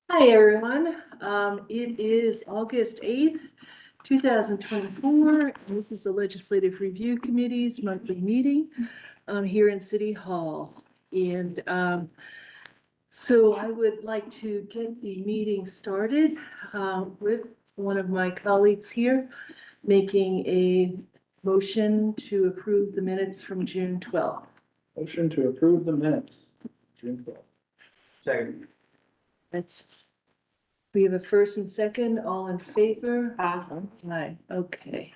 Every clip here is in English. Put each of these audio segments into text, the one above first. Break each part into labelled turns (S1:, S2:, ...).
S1: Hi, everyone. It is August 8th, 2024. And this is the Legislative Review Committee's monthly meeting here in City Hall. And so I would like to get the meeting started with one of my colleagues here making a motion to approve the minutes from June 12th.
S2: Motion to approve the minutes, June 12th. Second.
S1: We have a first and second, all in favor? Aye, okay.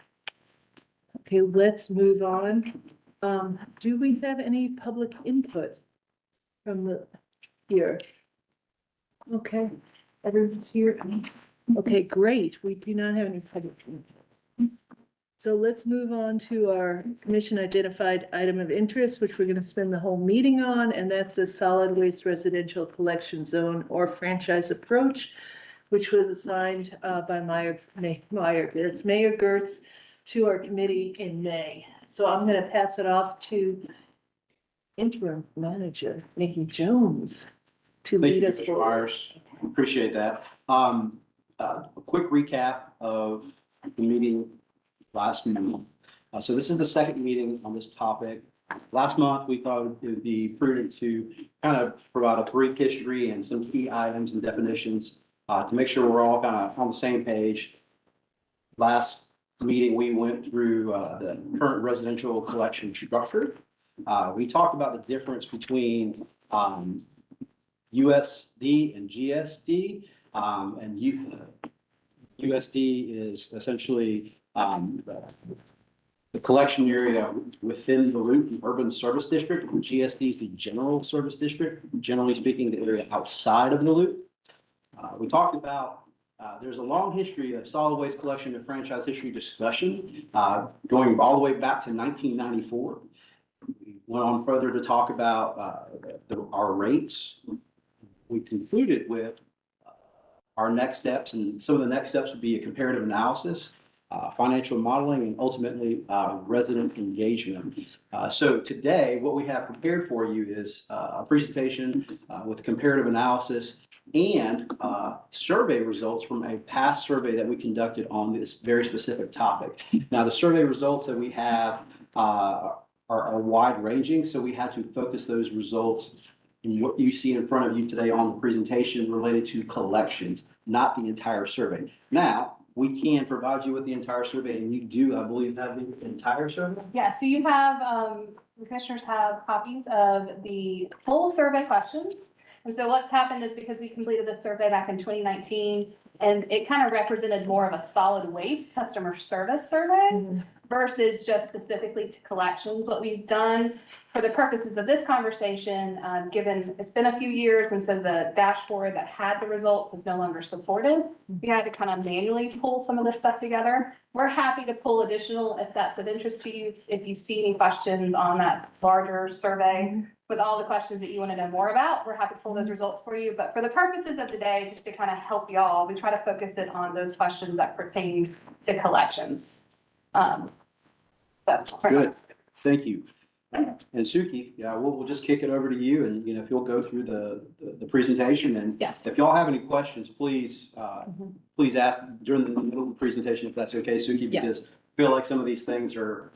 S1: Okay, let's move on. Do we have any public input from the here? Okay, everyone's here. Okay, great. We do not have any public input. So let's move on to our commission identified item of interest, which we're going to spend the whole meeting on, and that's the solid waste residential collection zone or franchise approach, which was assigned by Mayor Gertz to our committee in May. So I'm going to pass it off to interim manager Nikki Jones to lead us forward.
S3: Appreciate that. A quick recap of the meeting last month. So this is the second meeting on this topic. Last month, we thought it would be prudent to kind of provide a brief history and some key items and definitions to make sure we're all kind of on the same page. Last meeting, we went through the current residential collection structure. We talked about the difference between USD and GSD. USD is essentially the collection area within the loop, the urban service district. GSD is the general service district, generally speaking, the area outside of the loop. We talked about there's a long history of solid waste collection and franchise history discussion going all the way back to 1994. We went on further to talk about our rates. We concluded with our next steps, and some of the next steps would be a comparative analysis, financial modeling, and ultimately resident engagement. So today, what we have prepared for you is a presentation with comparative analysis and survey results from a past survey that we conducted on this very specific topic. Now, the survey results that we have are wide ranging, so we had to focus those results in what you see in front of you today on the presentation related to collections, not the entire survey. Now, we can provide you with the entire survey, and you do, I believe, have the entire survey?
S4: Yeah, so you have, the commissioners have copies of the full survey questions. And so what's happened is because we completed this survey back in 2019, and it kind of represented more of a solid waste customer service survey versus just specifically to collections. What we've done for the purposes of this conversation, given it's been a few years, and so the dashboard that had the results is no longer supported, we had to kind of manually pull some of this stuff together. We're happy to pull additional if that's of interest to you. If you see any questions on that larger survey with all the questions that you want to know more about, we're happy to pull those results for you. But for the purposes of today, just to kind of help y'all, we try to focus it on those questions that pertain to collections.
S3: Good, thank you. And Suki, yeah, we'll just kick it over to you, and if you'll go through the presentation, and
S4: yes,
S3: if y'all have any questions, please please ask during the middle of the presentation, if that's okay, Suki, because I feel like some of these things are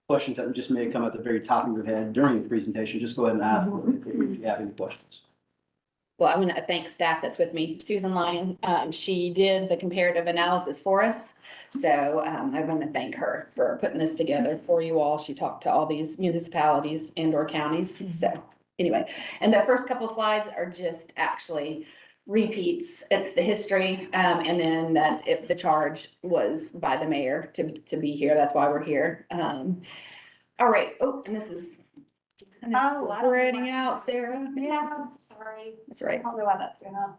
S3: questions that just may come at the very top of your head during the presentation. Just go ahead and ask if you have any questions.
S5: Well, I want to thank staff that's with me. Susan Lyon, she did the comparative analysis for us. So I want to thank her for putting this together for you all. She talked to all these municipalities and or counties. So anyway, and the first couple slides are just actually repeats. It's the history, and then that the charge was by the mayor to be here. That's why we're here. All right. Oh, and this is spreading out, Sarah.
S4: Yeah, sorry.
S5: That's right.
S4: I don't know why that's going on.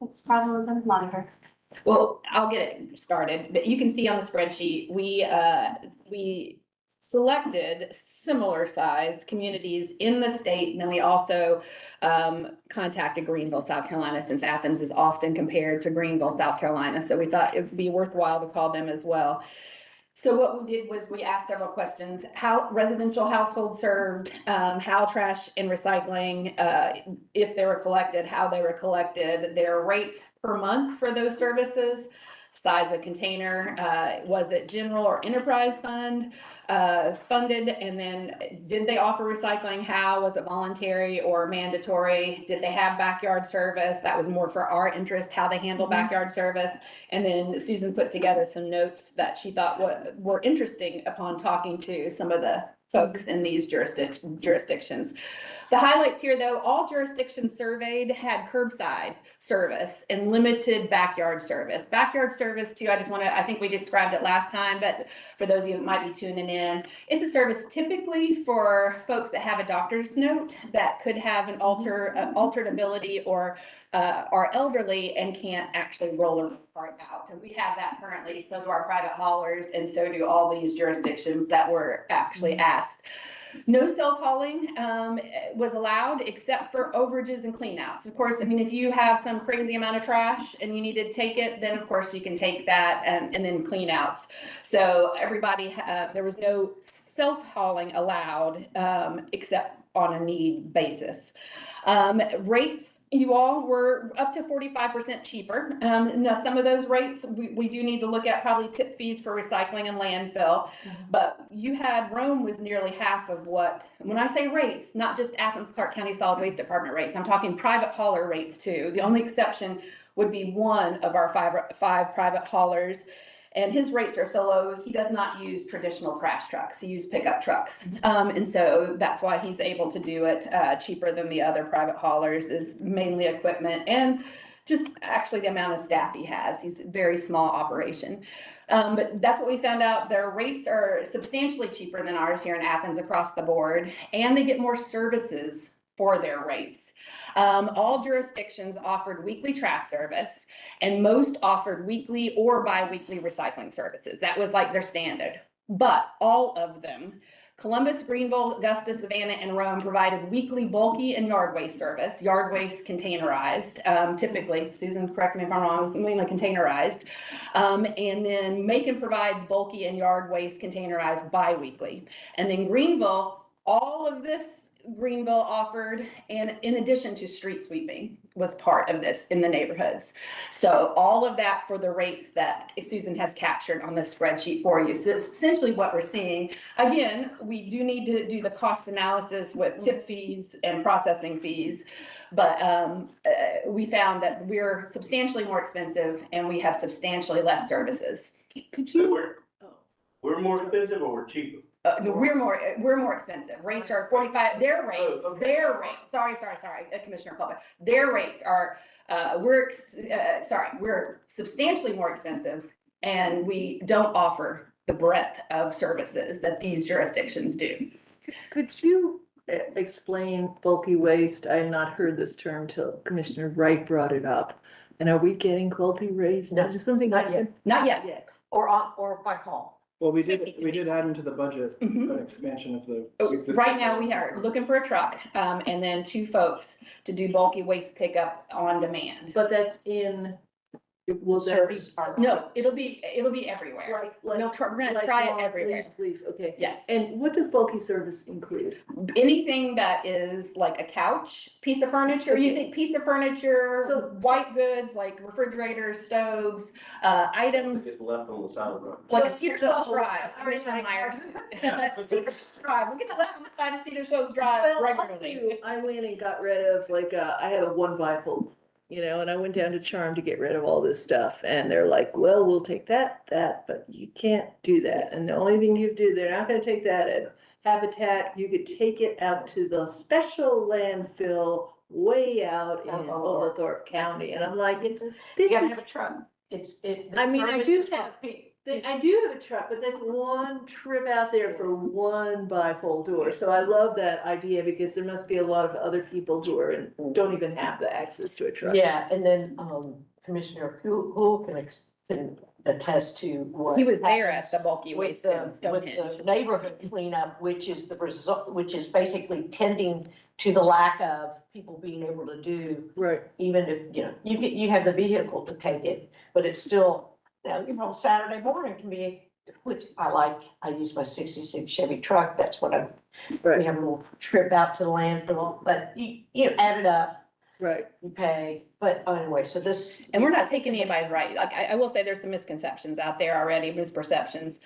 S4: It's probably the monitor.
S5: Well, I'll get it started, but you can see on the spreadsheet, we selected similar size communities in the state. And then we also contacted Greenville, South Carolina, since Athens is often compared to Greenville, South Carolina. So we thought it'd be worthwhile to call them as well. So what we did was we asked several questions: how residential households served, how trash and recycling, if they were collected, how they were collected, their rate per month for those services, size of container, was it general or enterprise funded, and then did they offer recycling? How was it voluntary or mandatory? Did they have backyard service? That was more for our interest, how they handle backyard service. And then Susan put together some notes that she thought were interesting upon talking to some of the folks in these jurisdictions. The highlights here, though: all jurisdictions surveyed had curbside service and limited backyard service. Backyard service, too, I think we described it last time, but for those of you that might be tuning in, it's a service typically for folks that have a doctor's note that could have an altered ability or are elderly and can't actually roll a cart out. And we have that currently. So do our private haulers, and so do all these jurisdictions that were actually asked. No self-hauling was allowed except for overages and cleanouts. Of course, I mean, if you have some crazy amount of trash and you need to take it, then of course you can take that and then cleanouts. So everybody, there was no self-hauling allowed except on a need basis. Rates, you all, were up to 45% cheaper. Now some of those rates, we do need to look at probably tip fees for recycling and landfill, but you had Rome was nearly half of what, when I say rates, not just Athens-Clarke County Solid Waste Department rates, I'm talking private hauler rates too. The only exception would be one of our five private haulers. And his rates are so low, he does not use traditional trash trucks. He uses pickup trucks. And so that's why he's able to do it cheaper than the other private haulers, is mainly equipment and just actually the amount of staff he has. He's a very small operation. But that's what we found out. Their rates are substantially cheaper than ours here in Athens across the board, and they get more services for their rates. All jurisdictions offered weekly trash service, and most offered weekly or bi-weekly recycling services. That was like their standard. But all of them, Columbus, Greenville, Augusta, Savannah, and Rome, provided weekly bulky and yard waste service, yard waste containerized, typically, Susan, correct me if I'm wrong, it's mainly containerized. And then Macon provides bulky and yard waste containerized bi-weekly. And then Greenville, all of this Greenville offered, and in addition to street sweeping was part of this in the neighborhoods. So all of that for the rates that Susan has captured on the spreadsheet for you. So essentially what we're seeing, again, we do need to do the cost analysis with tip fees and processing fees, but we found that we're substantially more expensive and we have substantially less services.
S1: Could you?
S2: We're more expensive or we're cheaper?
S5: No, we're more expensive. Rates are 45, their rates, sorry, Commissioner Colby. Their rates are, we're substantially more expensive, and we don't offer the breadth of services that these jurisdictions do.
S1: Could you explain bulky waste? I had not heard this term till Commissioner Wright brought it up. And are we getting bulky waste?
S6: No,
S1: Is something
S6: not yet.
S5: Not yet.
S6: Or by call.
S2: Well, we did add into the budget
S5: Mhm.
S2: an expansion of the.
S5: Right now, we are looking for a truck, and then 2 folks to do bulky waste pickup on demand.
S1: But that's in, will that be?
S6: Service part.
S5: No, it'll be everywhere.
S1: Like,
S5: No, we're gonna
S1: like
S5: try it
S1: long
S5: everywhere.
S1: leaf, okay.
S5: Yes.
S1: And what does bulky service include?
S5: Anything that is like a couch, piece of furniture, you think piece of furniture,
S1: So-
S5: white goods like refrigerators, stoves, items,
S2: It's left on the side of the road.
S5: like a Cedar Shoals
S1: So-
S5: Drive, Commissioner Myers. Cedar Shoals Drive, we get left on the side of Cedar Shoals Drive
S1: Well,
S5: regularly.
S1: I went and got rid of I have a 1x4, and I went down to Charm to get rid of all this stuff. And they're like, well, we'll take that, but you can't do that. And the only thing you do, they're not gonna take that at Habitat. You could take it out to the special landfill way out in Oglethorpe County. And I'm like,
S6: You
S1: this
S6: gotta
S1: is,
S6: have a truck.
S1: I mean, I do have a truck, but that's one trip out there for one bifold door. So I love that idea because there must be a lot of other people who are don't even have the access to a truck.
S6: Yeah, and then, Commissioner Poole can attest to what.
S5: He was there at
S6: happens
S5: the bulky
S6: with
S5: waste
S6: the,
S5: in
S6: with
S5: Stonehenge.
S6: the neighborhood cleanup, which is the result, which is basically tending to the lack of people being able to do,
S1: Right.
S6: even if, you have the vehicle to take it, but it's still, Saturday morning can be which I like. I use my 66 Chevy truck. That's what we
S1: Right,
S6: have a little trip out to the landfill, but you add it up,
S1: right.
S6: you pay. But anyway, so this.
S5: And we're not taking anybody's right. Like, I will say there's some misconceptions out there already, misconceptions.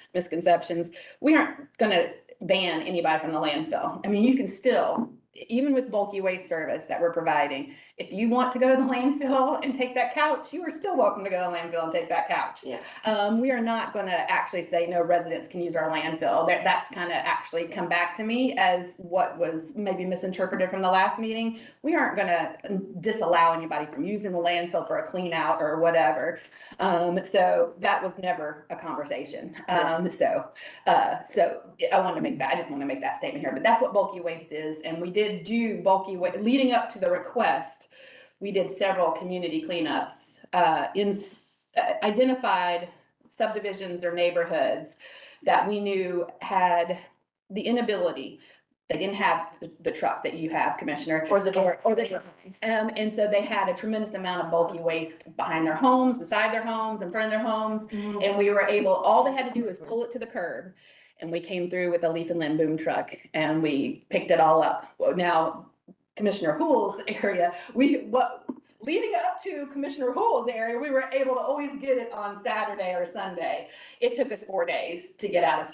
S5: We aren't gonna ban anybody from the landfill. I mean, you can still, even with bulky waste service that we're providing, if you want to go to the landfill and take that couch, you are still welcome to go to the landfill and take that couch.
S6: Yeah.
S5: We are not gonna actually say no residents can use our landfill. That's kind of actually come back to me as what was maybe misinterpreted from the last meeting. We aren't gonna disallow anybody from using the landfill for a clean out or whatever. So that was never a conversation. So I wanted to make that, I just want to make that statement here, but that's what bulky waste is. And we did do bulky waste, leading up to the request, we did several community cleanups, identified subdivisions or neighborhoods that we knew had the inability. They didn't have the truck that you have, Commissioner.
S6: Or the truck.
S5: And so they had a tremendous amount of bulky waste behind their homes, beside their homes, in front of their homes. And we were able, all they had to do was pull it to the curb. And we came through with a leaf and limb boom truck and we picked it all up. Well, now Commissioner Hoole's area, leading up to Commissioner Hoole's area, we were able to always get it on Saturday or Sunday. It took us 4 days to get out of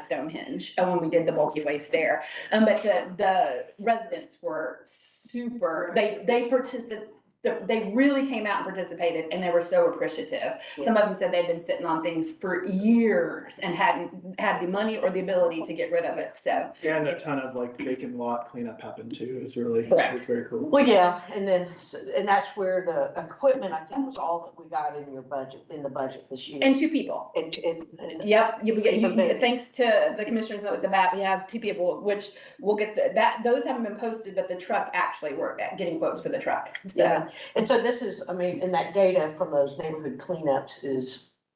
S5: Stonehenge when we did the bulky waste there. But the residents were super, they participated. They really came out and participated and they were so appreciative.
S6: Yeah.
S5: Some of them said they'd been sitting on things for years and hadn't had the money or the ability to get rid of it, so.
S2: And a ton of like vacant lot cleanup happened too. It's really,
S5: Correct.
S2: it's very cool.
S6: Well, yeah, and then, and that's where the equipment, I think, was all that we got in your budget, in the budget this year.
S5: And 2 people.
S6: And
S5: Yep, thanks to the commissioners at the bat, we have 2 people, which we'll get those haven't been posted, but the truck actually, we're getting quotes for the truck, so.
S6: Yeah. And so this is, I mean, and that data from those neighborhood cleanups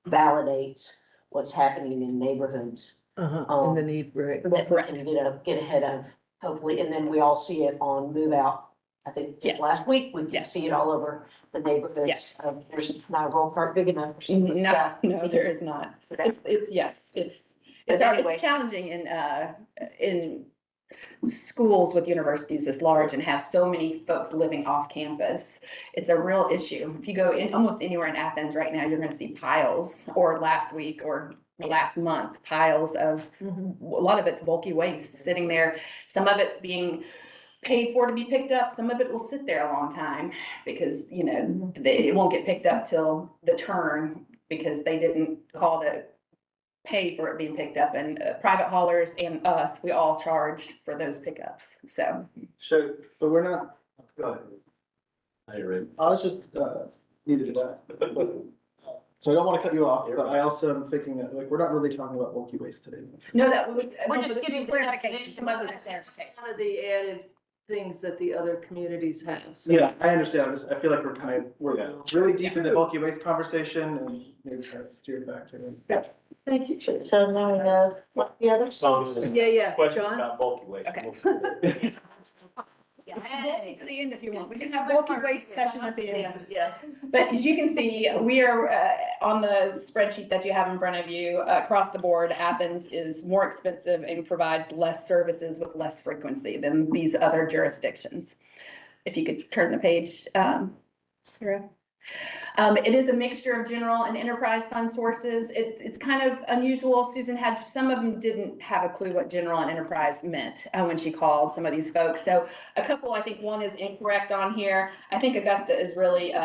S6: validates what's happening in neighborhoods.
S1: In the need, right.
S6: That we
S5: Correct.
S6: can get ahead of, hopefully, and then we all see it on Move Out. I think
S5: Yes.
S6: last week, we could
S5: Yes.
S6: see it all over the neighborhoods.
S5: Yes.
S6: There's not a roll cart big enough for some of the stuff.
S5: No, there is not. It's
S6: But anyway.
S5: challenging in schools with universities this large and have so many folks living off campus. It's a real issue. If you go in almost anywhere in Athens right now, you're gonna see piles, or last week or last month, piles of, a lot of it's bulky waste sitting there. Some of it's being paid for to be picked up. Some of it will sit there a long time because, it won't get picked up till the turn because they didn't call to pay for it being picked up, and private haulers and us, we all charge for those pickups, so.
S2: So, but we're not, go ahead.
S3: I read.
S2: I was just, neither did I. So I don't want to cut you off, but I also am thinking that, like, we're not really talking about bulky waste today.
S5: No,
S6: We're just getting
S5: clarification, some of
S6: clarification.
S5: it's
S1: One of the added things that the other communities have. So
S2: Yeah, I understand. I feel like we're really deep in the bulky waste conversation and maybe try to steer it back to it.
S1: Thank you.
S6: So now we know what the other.
S1: Yeah,
S7: Question
S1: John?
S7: about bulky waste.
S5: Okay. Bulky to the end if you want. We can have bulky waste session at the end.
S1: Yeah.
S5: But as you can see, we are on the spreadsheet that you have in front of you, across the board, Athens is more expensive and provides less services with less frequency than these other jurisdictions. If you could turn the page, Sarah. It is a mixture of general and enterprise fund sources. It's kind of unusual. Susan had, some of them didn't have a clue what general and enterprise meant when she called some of these folks. So a couple, I think one is incorrect on here. I think Augusta is really,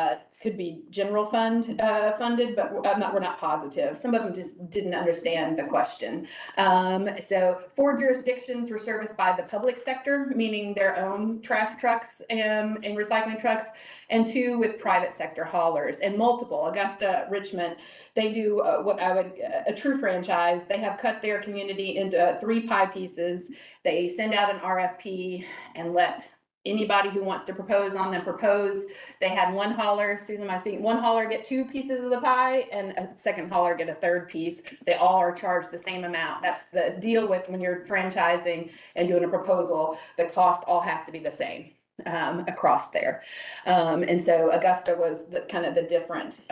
S5: could be general fund funded, but we're not positive. Some of them just didn't understand the question. So 4 jurisdictions were serviced by the public sector, meaning their own trash trucks and recycling trucks, and 2 with private sector haulers, and multiple. Augusta, Richmond, they do a true franchise. They have cut their community into 3 pie pieces. They send out an RFP and let anybody who wants to propose on them propose. They had one hauler, Susan, am I speaking? One hauler get 2 pieces of the pie and a second hauler get a 3rd piece. They all are charged the same amount. That's the deal with when you're franchising and doing a proposal, the cost all has to be the same across there. And so Augusta was kind of the different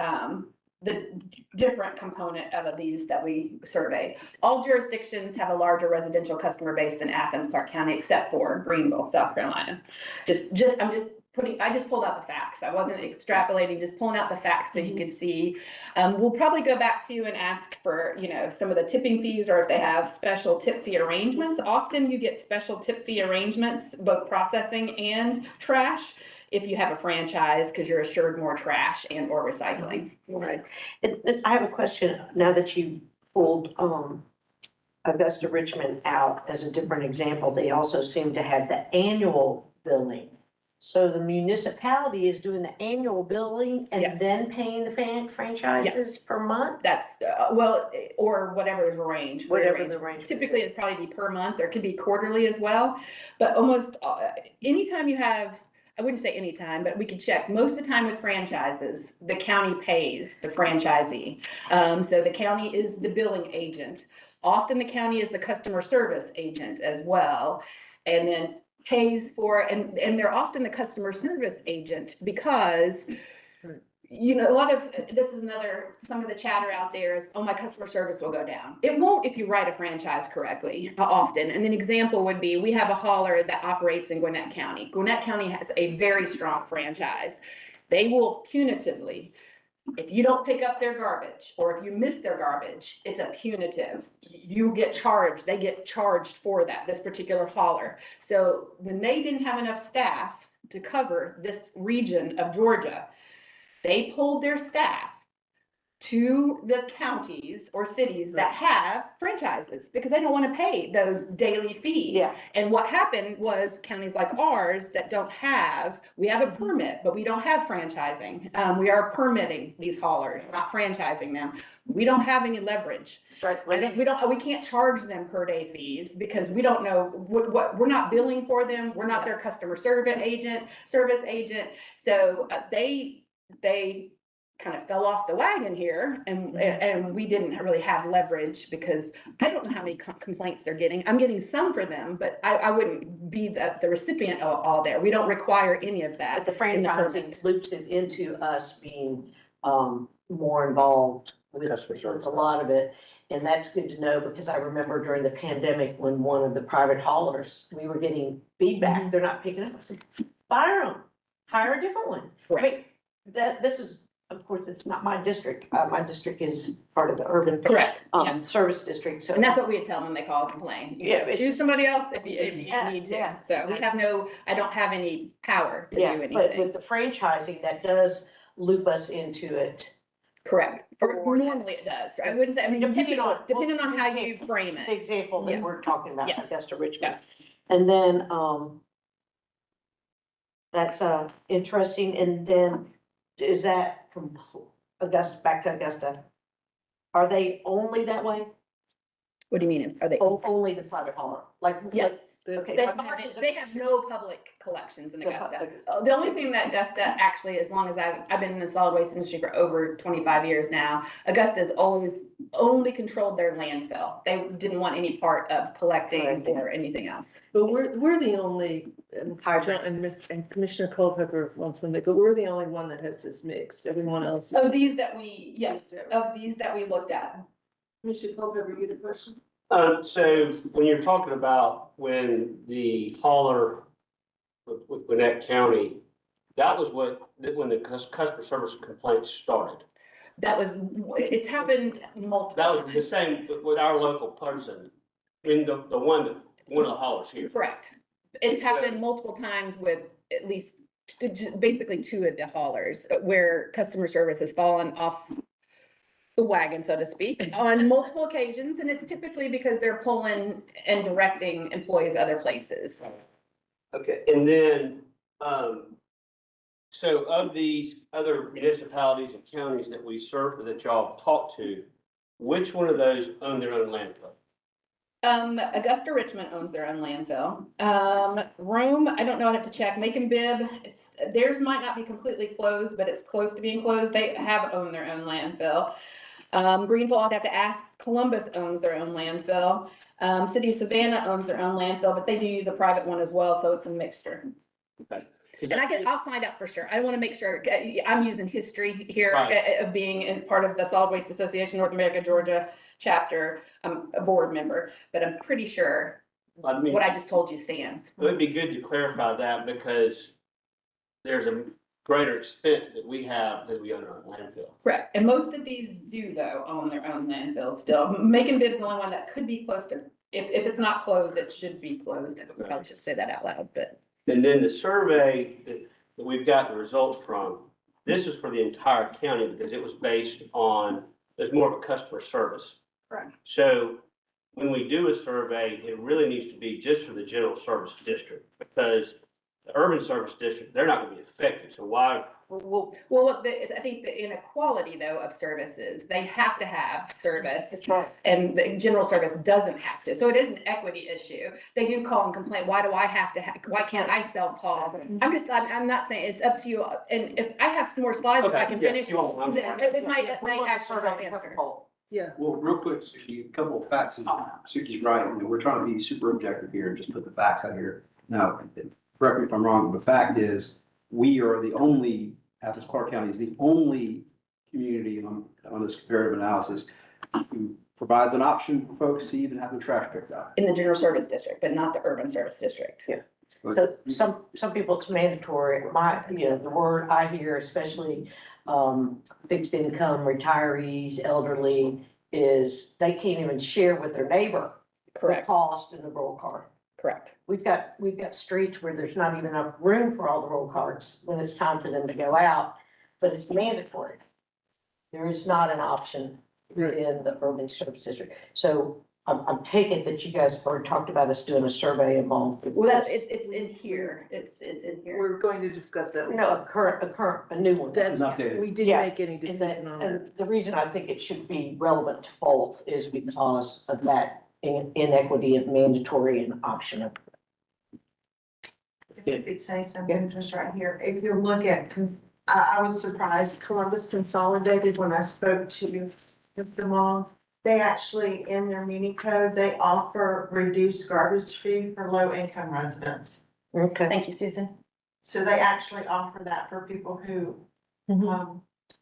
S5: the different component of these that we surveyed. All jurisdictions have a larger residential customer base than Athens-Clarke County, except for Greenville, South Carolina. I just pulled out the facts. I wasn't extrapolating, just pulling out the facts so you could see. We'll probably go back to you and ask for, some of the tipping fees, or if they have special tip fee arrangements. Often you get special tip fee arrangements, both processing and trash, if you have a franchise, because you're assured more trash and or recycling.
S6: Right. And I have a question, now that you pulled, Augusta Richmond out as a different example, they also seem to have the annual billing. So the municipality is doing the annual billing and
S5: Yes.
S6: then paying the franchises per month?
S5: That's, or whatever is arranged.
S6: Whatever
S5: Rearranged.
S6: the arrangement
S5: Typically,
S6: is.
S5: it'd probably be per month, or it could be quarterly as well. But almost, anytime you have, I wouldn't say anytime, but we could check. Most of the time with franchises, the county pays the franchisee. So the county is the billing agent. Often the county is the customer service agent as well. And then pays for, and they're often the customer service agent because, a lot of, this is some of the chatter out there is, oh, my customer service will go down. It won't if you write a franchise correctly, often. And an example would be, we have a hauler that operates in Gwinnett County. Gwinnett County has a very strong franchise. They will punitively, if you don't pick up their garbage, or if you miss their garbage, it's a punitive. You get charged, they get charged for that, this particular hauler. So when they didn't have enough staff to cover this region of Georgia, they pulled their staff to the counties or cities that have franchises because they don't want to pay those daily fees.
S6: Yeah.
S5: And what happened was counties like ours that we have a permit, but we don't have franchising. We are permitting these haulers, not franchising them. We don't have any leverage.
S6: Right.
S5: And we can't charge them per day fees because we don't know what we're not billing for them. We're not their customer service agent. So they kind of fell off the wagon here, and we didn't really have leverage because I don't know how many complaints they're getting. I'm getting some for them, but I wouldn't be the recipient of all there. We don't require any of that.
S6: But the franchising loops it into us being, more involved with a lot of it. And that's good to know, because I remember during the pandemic, when one of the private haulers, we were getting feedback, they're not picking up. I said, fire them, hire a different one. I mean, this is, of course, it's not my district. My district is part of the urban.
S5: Correct. Yes.
S6: Service district. So.
S5: And that's what we would tell them when they call and complain. Choose somebody else if you need to.
S6: Yeah.
S5: So I don't have any power to do anything.
S6: But with the franchising, that does loop us into it.
S5: Correct. Or normally it does. I wouldn't say, depending on how you frame
S6: The
S5: it.
S6: example that we're talking about,
S5: Yes.
S6: Augusta Richmond.
S5: Yes.
S6: And then, that's, interesting. And then is that Augusta, back to Augusta? Are they only that way?
S5: What do you mean? Are they?
S6: Only the private hauler? Like,
S5: Yes.
S6: okay.
S5: They have no public collections in
S6: The
S5: Augusta.
S6: public-
S5: The only thing that Augusta, actually, as long as I've been in the solid waste industry for over 25 years now, Augusta's always only controlled their landfill. They didn't want any part of collecting or anything else.
S1: But we're the only, and Commissioner Culpepper wants something, but we're the only one that has this mixed. Everyone else.
S5: Of these that we looked at.
S1: Commissioner Culpepper, you had a question?
S7: So when you're talking about when the hauler with Gwinnett County, that was when the customer service complaints started.
S5: It's happened multiple
S7: That was the
S5: times.
S7: same with our local person, in one of the haulers here.
S5: Correct. It's happened multiple times with at least basically two of the haulers where customer service has fallen off the wagon, so to speak, on multiple occasions. And it's typically because they're pulling and directing employees other places.
S7: Okay, and then, so of these other municipalities and counties that we serve, that y'all have talked to, which one of those own their own landfill?
S5: Augusta Richmond owns their own landfill. Rome, I don't know, I'd have to check. Macon Bibb, theirs might not be completely closed, but it's close to being closed. They have owned their own landfill. Greenville, I'd have to ask. Columbus owns their own landfill. City of Savannah owns their own landfill, but they do use a private one as well, so it's a mixture.
S7: Okay.
S5: And I'll find out for sure. I want to make sure, I'm using history here
S7: Right.
S5: of being in part of the Solid Waste Association, North America, Georgia chapter. I'm a board member, but I'm pretty sure
S7: I mean,
S5: what I just told you stands.
S7: it would be good to clarify that because there's a greater expense that we have because we own our landfill.
S5: Correct. And most of these do though own their own landfills still. Macon Bid's the only one that could be close to, if it's not closed, it should be closed. I probably should say that out loud, but.
S7: And then the survey that we've got the results from, this is for the entire county because it was based on, there's more of a customer service.
S5: Correct.
S7: So when we do a survey, it really needs to be just for the general service district because the urban service district, they're not gonna be affected. So why?
S5: Well, I think the inequality though of services, they have to have service.
S6: That's right.
S5: And the general service doesn't have to. So it is an equity issue. They do call and complain, why do I have to, why can't I self-haul? I'm not saying, it's up to you. And if I have some more slides, if I can
S7: Okay, yeah,
S5: finish,
S7: you won't, I'm
S5: then
S7: sorry.
S5: it might actually help answer.
S1: Yeah,
S3: Well, real quick, Suki, a couple of facts. Suki's right. You know, we're trying to be super objective here and just put the facts out here. Now, correct me if I'm wrong, but the fact is, we are the only, Athens-Clarke County is the only community on this comparative analysis who provides an option for folks to even have their trash picked up.
S5: In the general service district, but not the urban service district.
S6: Yeah. So some people it's mandatory. The word I hear, especially, fixed income, retirees, elderly, is they can't even share with their neighbor. The
S5: Correct,
S6: cost in the roll card.
S5: correct.
S6: We've got streets where there's not even enough room for all the roll cards when it's time for them to go out, but it's mandatory. There is not an option in the urban service district. So I'm taking that you guys have already talked about us doing a survey among.
S5: Well, it's in here. It's in here.
S1: we're going to discuss that.
S6: No, a new one.
S1: That's,
S3: An updated.
S1: we didn't
S6: Yeah.
S1: make any decision on that.
S6: And the reason I think it should be relevant to both is because of that inequity of mandatory and optional.
S8: If I could say something just right here, if you look at, I was surprised, Columbus Consolidated, when I spoke to them all, they actually, in their mini code, they offer reduced garbage fee for low income residents.
S6: Okay.
S5: Thank you, Susan.
S8: So they actually offer that for people who,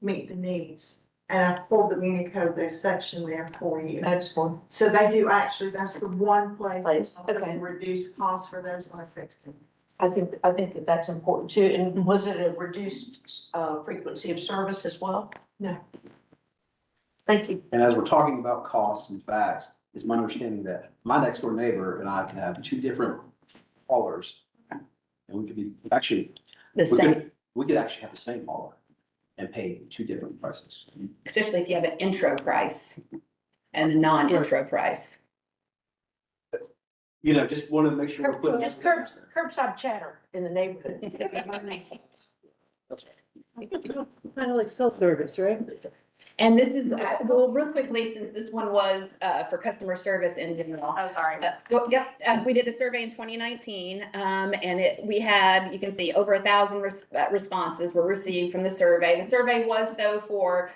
S8: meet the needs. And I pulled the muni code, there's section there for you.
S6: Excellent.
S8: So they do actually, that's the one place.
S6: Okay.
S8: That reduce costs for those on a fixed income.
S6: I think that that's important too. And was it a reduced frequency of service as well?
S8: No.
S6: Thank you.
S3: And as we're talking about costs and facts, it's my understanding that my next door neighbor and I can have two different haulers. And we could be, actually,
S5: The same,
S3: we could actually have the same hauler and pay two different prices.
S5: especially if you have an intro price and a non-intro price.
S3: You know, just wanted to make sure we're putting.
S6: Just curbside chatter in the neighborhood.
S3: That's right.
S1: Kind of like cell service, right?
S5: And this is, well, real quickly, since this one was for customer service in general.
S6: Oh, sorry.
S5: We did a survey in 2019, and we had, you can see, over 1,000 responses were received from the survey. The survey was though for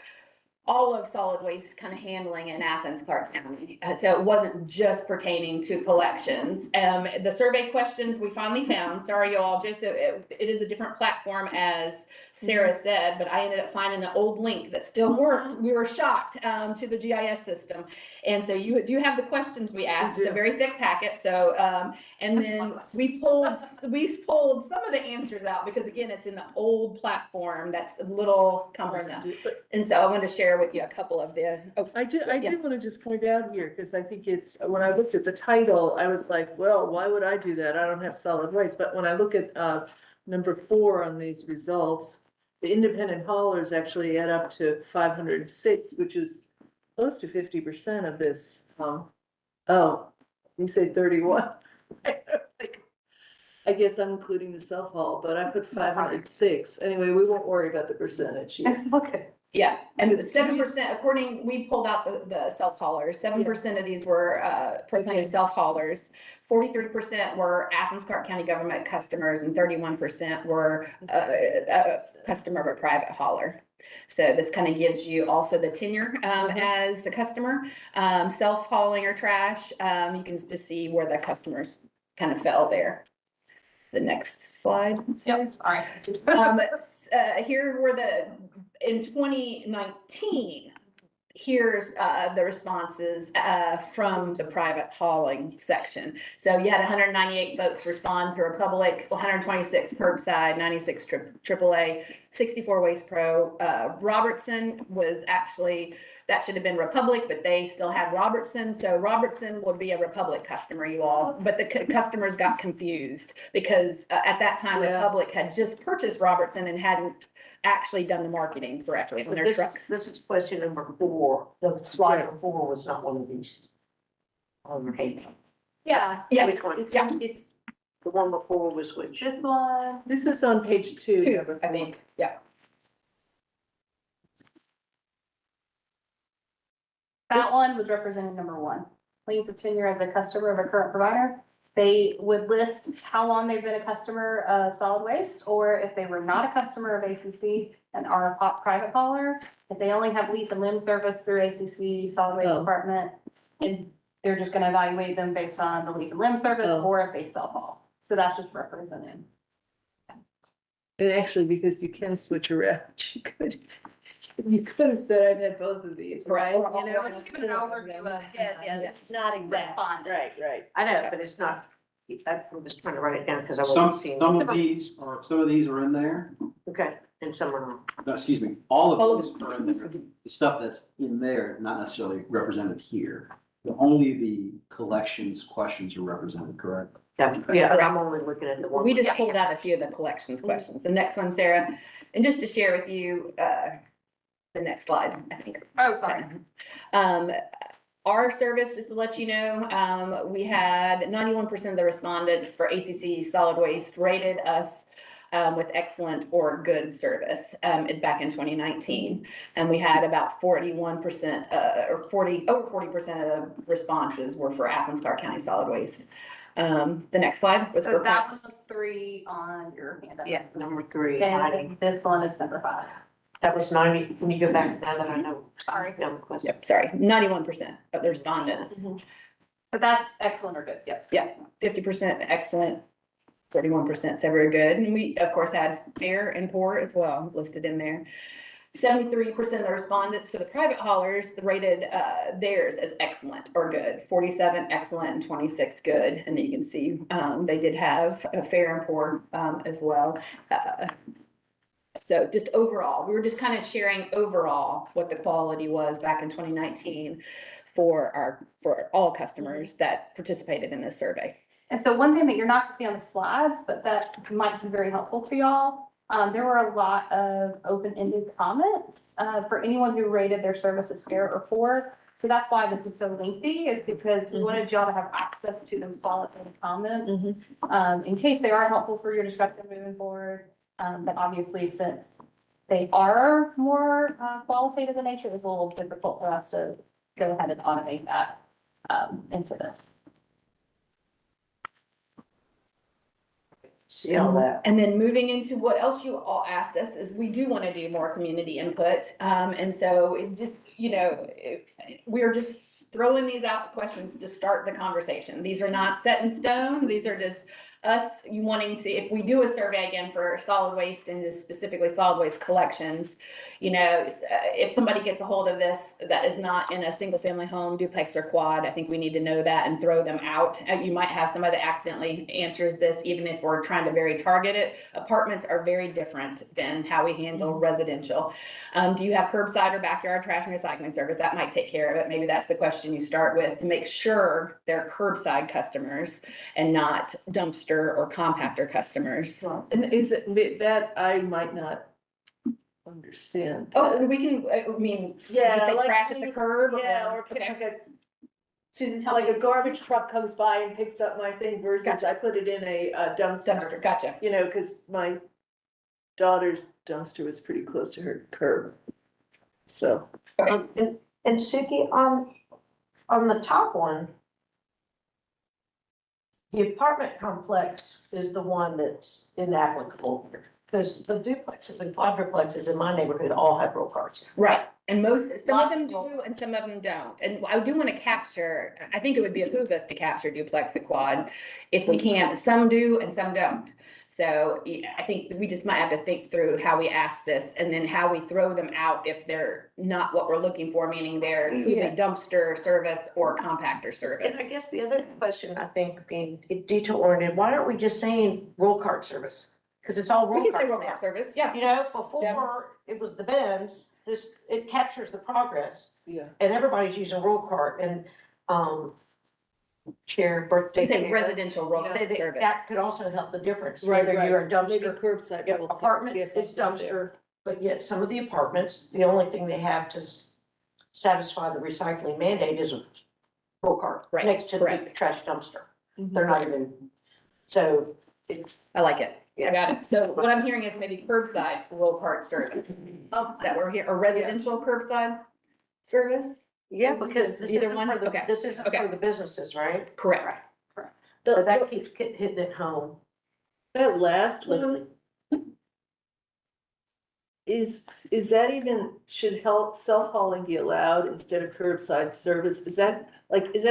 S5: all of solid waste kind of handling in Athens-Clarke County. So it wasn't just pertaining to collections. The survey questions we finally found, sorry y'all, just, it is a different platform as Sarah said, but I ended up finding an old link that still worked. We were shocked to the GIS system. And so you do have the questions we asked. It's a very thick packet. So, and then we pulled some of the answers out because again, it's in the old platform that's a little cumbersome. And so I wanted to share with you a couple of the.
S1: I do
S5: Yes.
S1: want to just point out here, because I think it's, when I looked at the title, I was like, well, why would I do that? I don't have solid waste. But when I look at number 4 on these results, the independent haulers actually add up to 506, which is close to 50% of this. Oh, you say 31. I guess I'm including the self-haul, but I put 506. Anyway, we won't worry about the percentage.
S6: Okay.
S5: Yeah, and
S1: Because
S5: 7%, we pulled out the self-haulers, 7% of these were proclaimed
S1: Okay.
S5: self-haulers. 43% were Athens-Clarke County government customers and 31% were a customer of a private hauler. So this kind of gives you also the tenure as a customer, self-hauling or trash. You can just see where the customers kind of fell there. the next slide.
S4: Yep, sorry.
S5: Here were in 2019, here's the responses from the private hauling section. So you had 198 folks respond to Republic, 126 curbside, 96 AAA, 64 Waste Pro. Robertson was actually, that should have been Republic, but they still had Robertson. So Robertson would be a Republic customer, you all, but the customers got confused because at that time,
S1: Yeah.
S5: Republic had just purchased Robertson and hadn't actually done the marketing correctly on their trucks.
S6: This is question number 4. The slide number 4 was not one of these. Okay,
S4: Yeah,
S5: Yeah,
S6: which one?
S4: it's
S6: The one before was which?
S4: this one.
S1: This is on page 2.
S5: Two,
S1: number
S5: I
S1: 4.
S5: think, yeah.
S4: That one was represented number 1. Length of tenure as a customer of a current provider. They would list how long they've been a customer of solid waste, or if they were not a customer of ACC and are a private hauler, if they only have leaf and limb service through ACC solid waste
S1: Oh.
S4: department, and they're just gonna evaluate them based on the leaf and limb service,
S1: Oh.
S4: or if they self-haul. So that's just represented.
S1: And actually, because you can switch around, you could have said I've had both of these, right? You know?
S4: Give an overview of,
S1: Yeah, it's not exact.
S4: responded.
S1: Right.
S6: I know, but it's not, I'm just trying to write it down because I
S3: Some,
S6: wasn't seeing.
S3: some of these are in there.
S6: Okay, and some are not.
S3: No, excuse me, all
S5: All
S3: of
S5: of
S3: these are in there. The stuff that's in there, not necessarily represented here. Only the collections questions are represented, correct?
S6: Yeah, I'm only looking at the one.
S5: We just pulled out a few of the collections questions. The next one, Sarah, and just to share with you, the next slide, I think.
S4: Oh, sorry.
S5: Our service, just to let you know, we had 91% of the respondents for ACC solid waste rated us with excellent or good service back in 2019. And we had about 41% over 40% of the responses were for Athens-Clarke County solid waste. The next slide was
S4: So
S5: for.
S4: that one was 3 on your handout.
S6: Yeah, number 3.
S4: And this one is number 5.
S6: That was 90. When you go back, now that I know.
S4: Sorry.
S6: Yeah, question.
S5: Yep, sorry, 91% of the respondents.
S4: But that's excellent or good, yep.
S5: 50% excellent, 31% said very good. And we, of course, had fair and poor as well listed in there. 73% of the respondents for the private haulers rated theirs as excellent or good, 47 excellent and 26 good. And then you can see they did have a fair and poor as well. So just overall, we were just kind of sharing overall what the quality was back in 2019 for all customers that participated in this survey.
S4: And so one thing that you're not gonna see on the slides, but that might be very helpful to y'all, there were a lot of open-ended comments for anyone who rated their service as fair or poor. So that's why this is so lengthy, is because we wanted y'all to have access to those qualitative comments in case they are helpful for your discussion moving forward. But obviously, since they are more qualitative in nature, it's a little difficult for us to go ahead and automate that into this.
S6: See all that.
S5: And then moving into what else you all asked us is we do want to do more community input. And so it just, we're just throwing these out questions to start the conversation. These are not set in stone. These are just us wanting to, if we do a survey again for solid waste and just specifically solid waste collections, if somebody gets a hold of this that is not in a single family home, duplex or quad, I think we need to know that and throw them out. You might have somebody that accidentally answers this, even if we're trying to very target it. Apartments are very different than how we handle residential. Do you have curbside or backyard trash and recycling service? That might take care of it. Maybe that's the question you start with to make sure they're curbside customers and not dumpster or compactor customers.
S1: And is it that I might not understand?
S5: Oh,
S1: that.
S5: we can, I mean,
S1: Yeah,
S5: you can say
S1: like
S5: trash at
S1: when
S5: the
S1: you-
S5: curb.
S1: Yeah, or
S5: Okay.
S1: like
S5: Susan, help
S1: like
S5: me.
S1: a garbage truck comes by and picks up my thing versus
S5: Gotcha.
S1: I put it in a dumpster.
S5: Dumpster, gotcha.
S1: Cause my daughter's dumpster was pretty close to her curb. So,
S6: And Suki, on the top one, the apartment complex is the one that's inapplicable, because the duplexes and quadruplexes in my neighborhood all have roll cars.
S5: Right, And some of
S6: Lots
S5: them
S6: of them.
S5: do and some of them don't. And I do want to capture, I think it would behoove us to capture duplex and quad if we can. Some do and some don't. So yeah, I think we just might have to think through how we ask this and then how we throw them out if they're not what we're looking for, meaning they're either dumpster service or compactor service.
S6: And I guess the other question, I think, being detail oriented, why aren't we just saying roll cart service? Because it's all
S5: We
S6: roll
S5: can say
S6: carts
S5: roll
S6: now.
S5: cart service, yeah.
S6: You know, before it was the Benz, it captures the progress,
S1: Yeah.
S6: and everybody's using roll cart and, share birthday.
S5: We say
S6: care.
S5: residential roll
S1: Yeah.
S5: cart service.
S6: That could also help the difference,
S1: Right,
S6: whether
S1: right.
S6: you're a
S1: Maybe
S6: dumpster,
S1: curbside.
S6: yeah,
S1: will
S6: apartment
S1: get
S6: is
S1: that there.
S6: dumpster, but yet some of the apartments, the only thing they have to satisfy the recycling mandate is a roll cart
S5: Right,
S6: next to the
S5: correct.
S6: trash dumpster.
S1: Mhm.
S6: They're not even, so it's,
S5: I like it. I
S6: Yeah.
S5: got it. So what I'm hearing is maybe curbside roll cart service. Is that we're here, or residential curbside service?
S6: yeah, because this
S5: Either
S6: isn't
S5: one?
S6: for the,
S5: Okay.
S6: this isn't
S5: Okay.
S6: for the businesses, right?
S5: Correct.
S6: So that keeps hitting it home.
S1: That last
S6: Literally.
S1: one, is that even, should help self-hauling be allowed instead of curbside service? Is that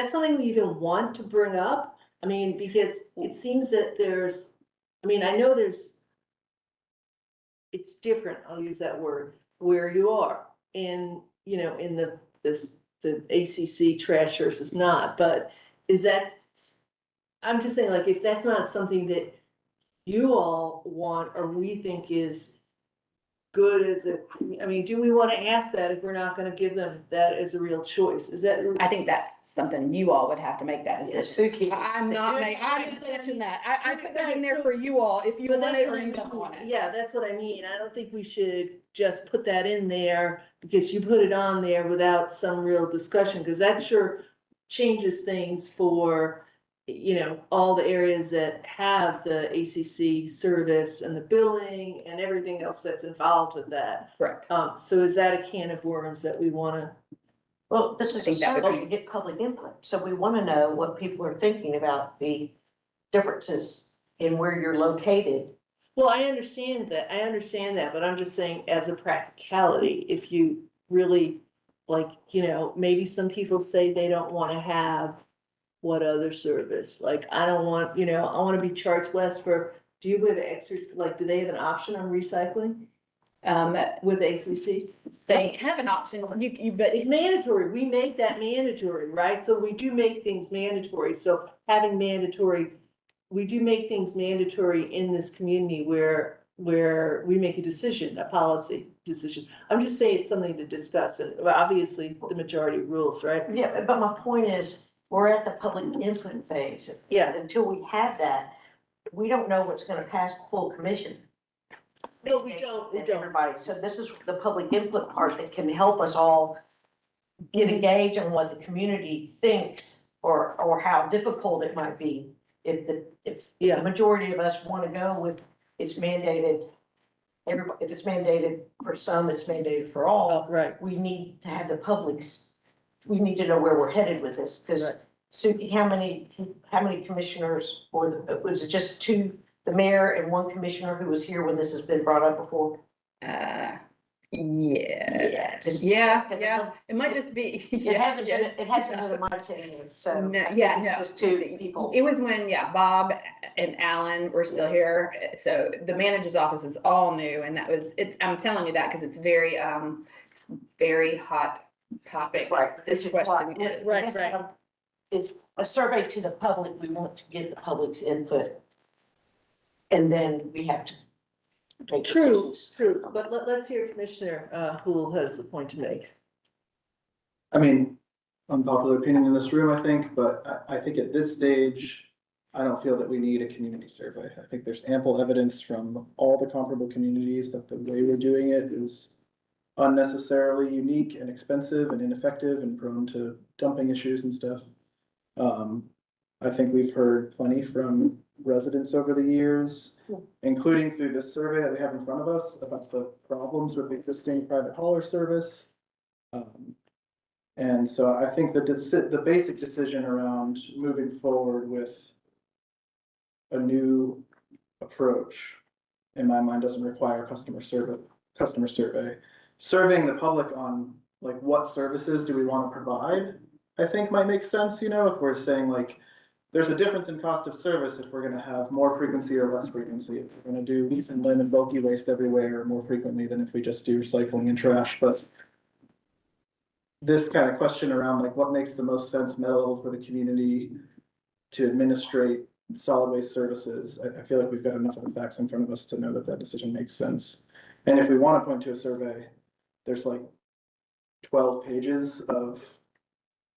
S1: something we even want to bring up? I mean, because it seems that I know it's different, I'll use that word, where you are in, in the ACC trash versus not, but I'm just saying, like, if that's not something that you all want, or we think is good do we want to ask that if we're not gonna give them that as a real choice? Is that?
S5: I think that's something you all would have to make that
S6: Yeah,
S5: decision.
S6: Suki.
S5: I'm not touching that. I put that in there for you all, if you
S1: But
S5: want
S1: that's
S5: it or
S1: what I
S5: you don't
S1: mean.
S5: want it.
S1: Yeah, that's what I mean. I don't think we should just put that in there because you put it on there without some real discussion, because that sure changes things for, all the areas that have the ACC service and the billing and everything else that's involved with that.
S5: Correct.
S1: So is that a can of worms that we wanna?
S6: Well, this is a
S5: think that would
S6: survey
S5: be-
S6: to get public input, so we want to know what people are thinking about the differences in where you're located.
S1: Well, I understand that, but I'm just saying as a practicality, if you really, maybe some people say they don't wanna have what other service, like, I don't want, I wanna be charged less for, do you have extra, do they have an option on recycling with ACC?
S5: They have an option, but
S1: It's mandatory, we make that mandatory, right? So we do make things mandatory, so we do make things mandatory in this community where we make a decision, a policy decision. I'm just saying it's something to discuss, and obviously the majority rules, right?
S6: Yeah, but my point is, we're at the public input phase.
S1: Yeah.
S6: Until we have that, we don't know what's gonna pass the full commission.
S1: No, we don't.
S6: And everybody, so this is the public input part that can help us all get engaged on what the community thinks or how difficult it might be if
S1: Yeah.
S6: the majority of us wanna go with it's mandated. Everybody, if it's mandated for some, it's mandated for all.
S1: Right.
S6: We need to have the publics, we need to know where we're headed with this, because
S1: Right.
S6: Suki, how many commissioners, was it just two, the mayor and one commissioner who was here when this has been brought up before?
S5: yeah,
S6: Just-
S5: yeah, it might just be.
S6: It hasn't been in my tenure, so.
S5: No,
S6: I think
S5: yeah,
S6: it's
S5: no.
S6: just two people.
S5: It was when, Bob and Alan were still here, so the manager's office is all new, and I'm telling you that because it's very hot topic.
S6: Right.
S5: This
S6: which is
S5: question
S6: why-
S5: is.
S1: Right.
S6: It's a survey to the public, we want to get the public's input. And then we have to make
S1: True,
S6: decisions.
S1: true, but let's hear Commissioner, Hool has a point to make.
S2: I mean, unpopular opinion in this room, I think, but I think at this stage, I don't feel that we need a community survey. I think there's ample evidence from all the comparable communities that the way we're doing it is unnecessarily unique and expensive and ineffective and prone to dumping issues and stuff. I think we've heard plenty from residents over the years, including through this survey that we have in front of us about the problems with existing private hauler service. And so I think the basic decision around moving forward with a new approach, in my mind, doesn't require customer survey. Surveying the public on like what services do we want to provide, I think might make sense, you know, if we're saying like, there's a difference in cost of service if we're gonna have more frequency or less frequency. If we're gonna do leaf and limb and bulky waste everywhere more frequently than if we just do recycling and trash, but this kind of question around like what makes the most sense meta level for the community to administrate solid waste services, I feel like we've got enough of the facts in front of us to know that that decision makes sense. And if we want to point to a survey, there's like 12 pages of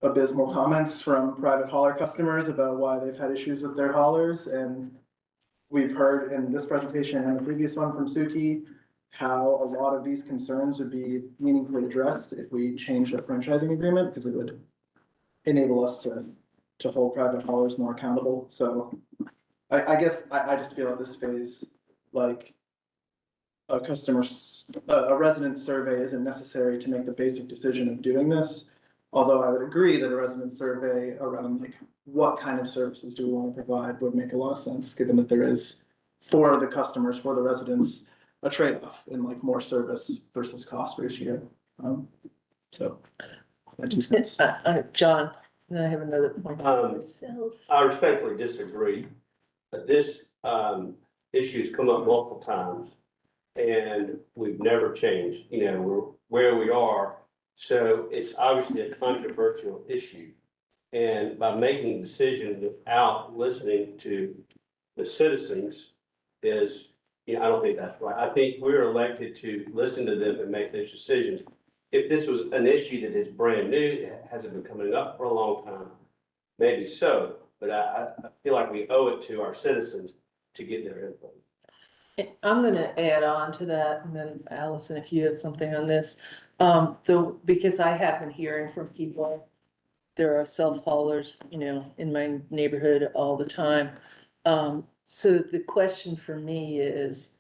S2: abysmal comments from private hauler customers about why they've had issues with their haulers. And we've heard in this presentation and the previous one from Suki, how a lot of these concerns would be meaningfully addressed if we changed the franchising agreement, because it would enable us to hold private haulers more accountable. So I guess I just feel at this phase, like a resident survey isn't necessary to make the basic decision of doing this. Although I would agree that a resident survey around like what kind of services do we want to provide would make a lot of sense, given that there is for the customers, for the residents, a trade-off in like more service versus cost ratio. So my 2 cents.
S1: John, then I have another point myself.
S7: I respectfully disagree, but this, issue's come up multiple times. And we've never changed, you know, we're where we are. So it's obviously a controversial issue. And by making a decision without listening to the citizens is, you know, I don't think that's right. I think we're elected to listen to them and make those decisions. If this was an issue that is brand new, it hasn't been coming up for a long time, maybe so. But I feel like we owe it to our citizens to get their input.
S1: I'm gonna add on to that, and then Allison, if you have something on this, because I have been hearing from people, there are self-haulers, you know, in my neighborhood all the time. So the question for me is,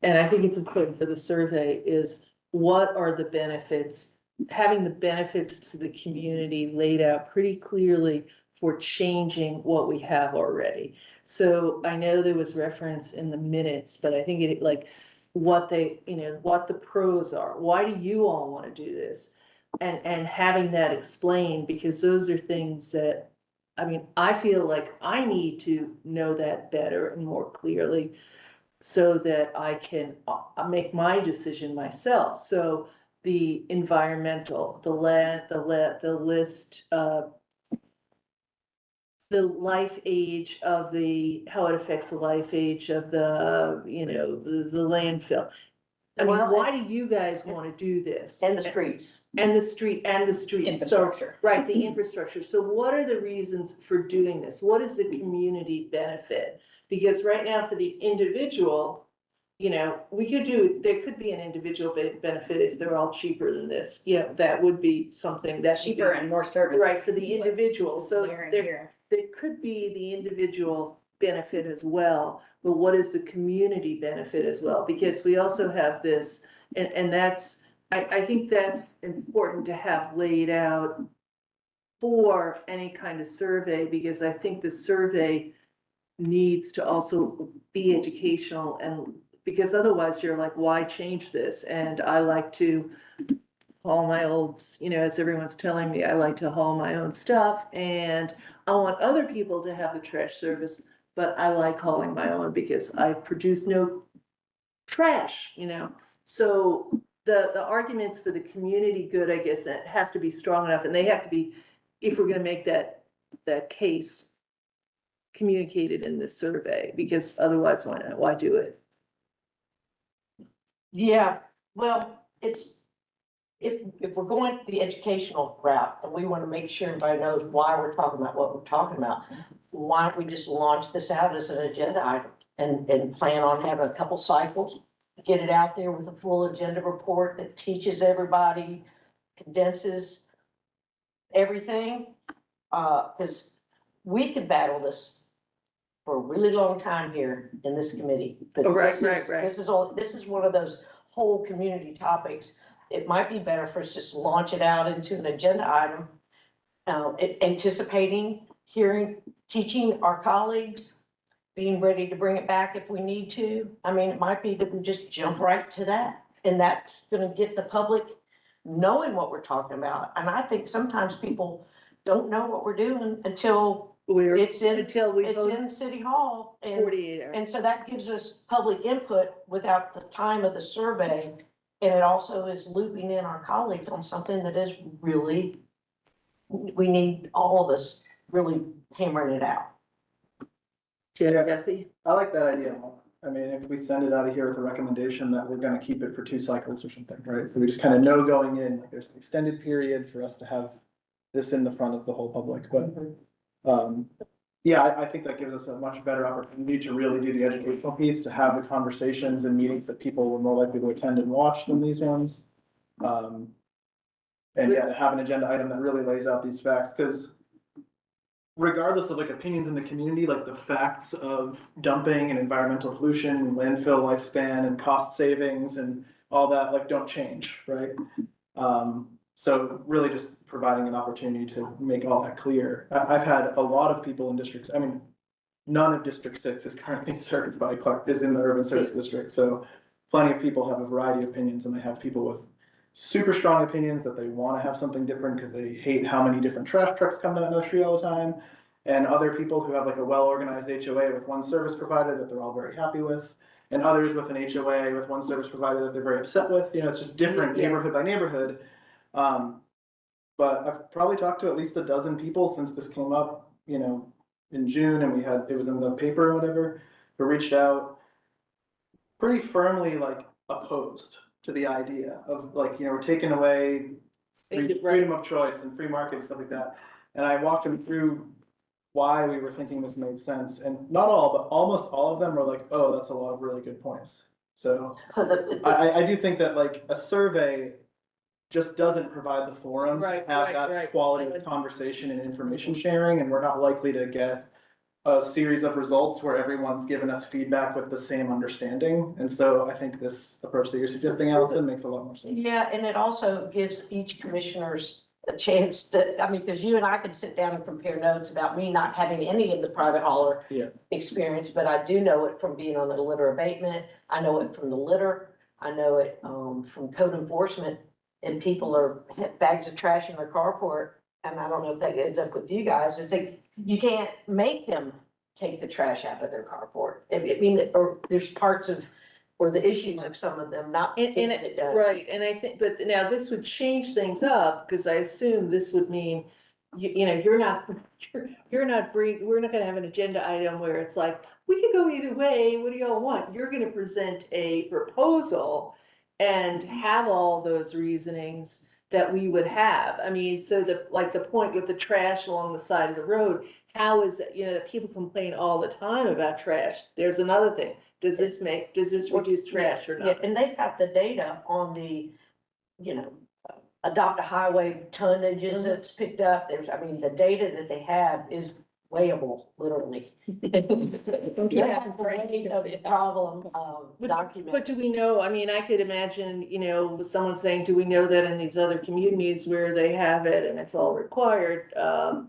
S1: and I think it's important for the survey, is what are the benefits? Having the benefits to the community laid out pretty clearly for changing what we have already. So I know there was reference in the minutes, but I think it like what they, you know, what the pros are. Why do you all want to do this? And having that explained, because those are things that, I mean, I feel like I need to know that better and more clearly so that I can make my decision myself. So the environmental, the land, the list, the life age of the, how it affects the life age of the, you know, the landfill. I mean,
S6: Well,
S1: why do you guys want to do this?
S6: And the streets.
S1: And the street.
S5: Infrastructure.
S1: So, right, the infrastructure. So what are the reasons for doing this? What is the community benefit? Because right now for the individual, you know, there could be an individual benefit if they're all cheaper than this. Yeah, that would be something that should be.
S5: Cheaper and more service.
S1: Right, for the individual. So there could be the individual benefit as well, but what is the community benefit as well? Because we also have this, and that's, I think that's important to have laid out for any kind of survey, because I think the survey needs to also be educational, and because otherwise you're like, why change this? And I like to haul my old, you know, as everyone's telling me, I like to haul my own stuff, and I want other people to have the trash service, but I like hauling my own because I produce no trash, you know? So the arguments for the community good, I guess, have to be strong enough, and they have to be, if we're gonna make that case, communicated in this survey, because otherwise, why not? Why do it?
S6: Yeah, well, it's, if we're going the educational route and we want to make sure everybody knows why we're talking about what we're talking about, why don't we just launch this out as an agenda item and plan on having a couple cycles, get it out there with a full agenda report that teaches everybody, condenses everything, because we could battle this for a really long time here in this committee. But
S1: Right.
S6: This is one of those whole community topics. It might be better for us just launch it out into an agenda item, anticipating, hearing, teaching our colleagues, being ready to bring it back if we need to. I mean, it might be that we just jump right to that, and that's gonna get the public knowing what we're talking about. And I think sometimes people don't know what we're doing until it's in City Hall. And
S1: 48 hours.
S6: and so that gives us public input without the time of the survey. And it also is looping in our colleagues on something that is really, we need all of us really hammering it out.
S1: Jesse?
S2: I like that idea more. I mean, if we send it out of here with a recommendation that we're gonna keep it for 2 cycles or something, right? So we just kind of know going in, like, there's an extended period for us to have this in the front of the whole public, but, yeah, I think that gives us a much better opportunity to really do the educational piece, to have the conversations and meetings that people were more likely to attend and watch than these ones. And yeah, to have an agenda item that really lays out these facts, because regardless of like opinions in the community, like the facts of dumping and environmental pollution, landfill lifespan and cost savings and all that, like, don't change, right? So really just providing an opportunity to make all that clear. I've had a lot of people in districts, I mean, none of District 6 is currently served by Clarke, is in the urban service district, so plenty of people have a variety of opinions, and they have people with super strong opinions that they wanna have something different because they hate how many different trash trucks come down the street all the time. And other people who have like a well-organized HOA with one service provider that they're all very happy with. And others with an HOA with one service provider that they're very upset with, you know, it's just different neighborhood by neighborhood. But I've probably talked to at least a dozen people since this came up, you know, in June, and it was in the paper or whatever, who reached out pretty firmly, like, opposed to the idea of, like, you know, we're taking away freedom of choice and free market and stuff like that. And I walked them through why we were thinking this made sense, and not all, but almost all of them were like, oh, that's a lot of really good points. So I do think that like a survey just doesn't provide the forum to have that quality of conversation and information sharing, and we're not likely to get a series of results where everyone's given us feedback with the same understanding. And so I think this approach that you're suggesting, Allison, makes a lot more sense.
S6: Yeah, and it also gives each commissioners a chance to, I mean, because you and I can sit down and compare notes about me not having any of the private hauler experience, but I do know it from being on the litter abatement. I know it from the litter. I know it from code enforcement, and people are bags of trash in their carport. And I don't know if that ends up with you guys. It's like, you can't make them take the trash out of their carport. I mean, or there's parts of, or the issues of some of them not getting it done.
S1: Right, and I think, but now this would change things up, because I assume this would mean, you know, we're not gonna have an agenda item where it's like, we could go either way, what do y'all want? You're gonna present a proposal and have all those reasonings that we would have. I mean, so like the point with the trash along the side of the road, how is it, you know, that people complain all the time about trash? There's another thing. Does this reduce trash or
S6: Yeah,
S1: not?
S6: and they've got the data on the, you know, adopt a highway tonnages that's picked up. There's, I mean, the data that they have is weighable, literally.
S5: Yeah, it's great.
S6: Weight of the problem, document.
S1: But do we know, I mean, I could imagine, you know, with someone saying, do we know that in these other communities where they have it and it's all required,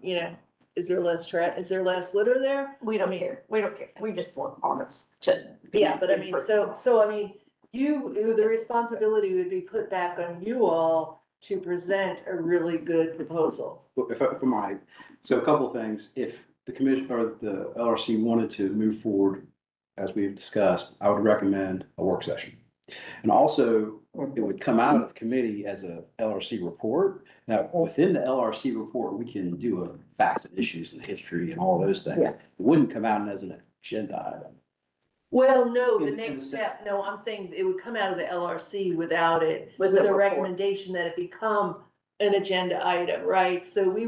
S1: you know, is there less litter there?
S6: We don't care. We don't care. We just want honest to.
S1: Yeah, but I mean, so I mean, the responsibility would be put back on you all to present a really good proposal.
S3: So a couple of things, if the commission or the LRC wanted to move forward, as we've discussed, I would recommend a work session. And also, it would come out of committee as a LRC report. Now, within the LRC report, we can do a facts and issues and history and all those things.
S1: Yeah.
S3: It wouldn't come out as an agenda item.
S1: Well, no, the
S3: In
S1: next
S3: the
S1: step,
S3: sense-
S1: no, I'm saying it would come out of the LRC without it, with
S6: the
S1: a
S6: report.
S1: recommendation that it become an agenda item, right? So it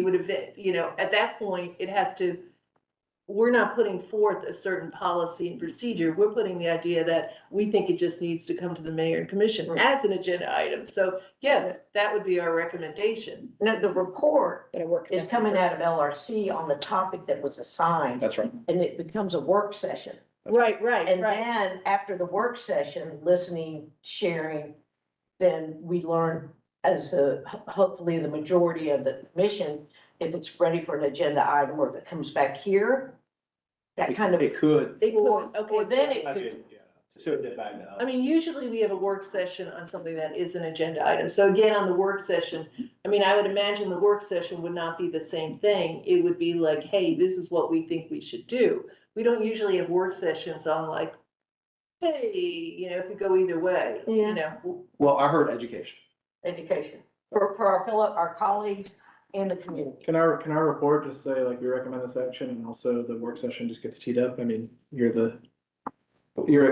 S1: would have, you know, at that point, we're not putting forth a certain policy and procedure. We're putting the idea that we think it just needs to come to the mayor and commission
S6: Right.
S1: as an agenda item. So yes, that would be our recommendation.
S6: No, the report
S5: But it works.
S6: is coming out of LRC on the topic that was assigned,
S3: That's right.
S6: and it becomes a work session.
S1: Right,
S6: And then after the work session, listening, sharing, then we learn as hopefully the majority of the commission, if it's ready for an agenda item or if it comes back here, that kind of.
S3: It could.
S1: It could,
S6: Or
S1: okay.
S6: then
S1: so-
S6: it could,
S7: send it back to us.
S1: I mean, usually we have a work session on something that is an agenda item. So again, on the work session, I mean, I would imagine the work session would not be the same thing. It would be like, hey, this is what we think we should do. We don't usually have work sessions on like, hey, it could go either way,
S3: Well, I heard education.
S6: Education for our Philip, our colleagues and the community.
S2: Can our report just say like we recommend this action and also the work session just gets teed up? I mean, you're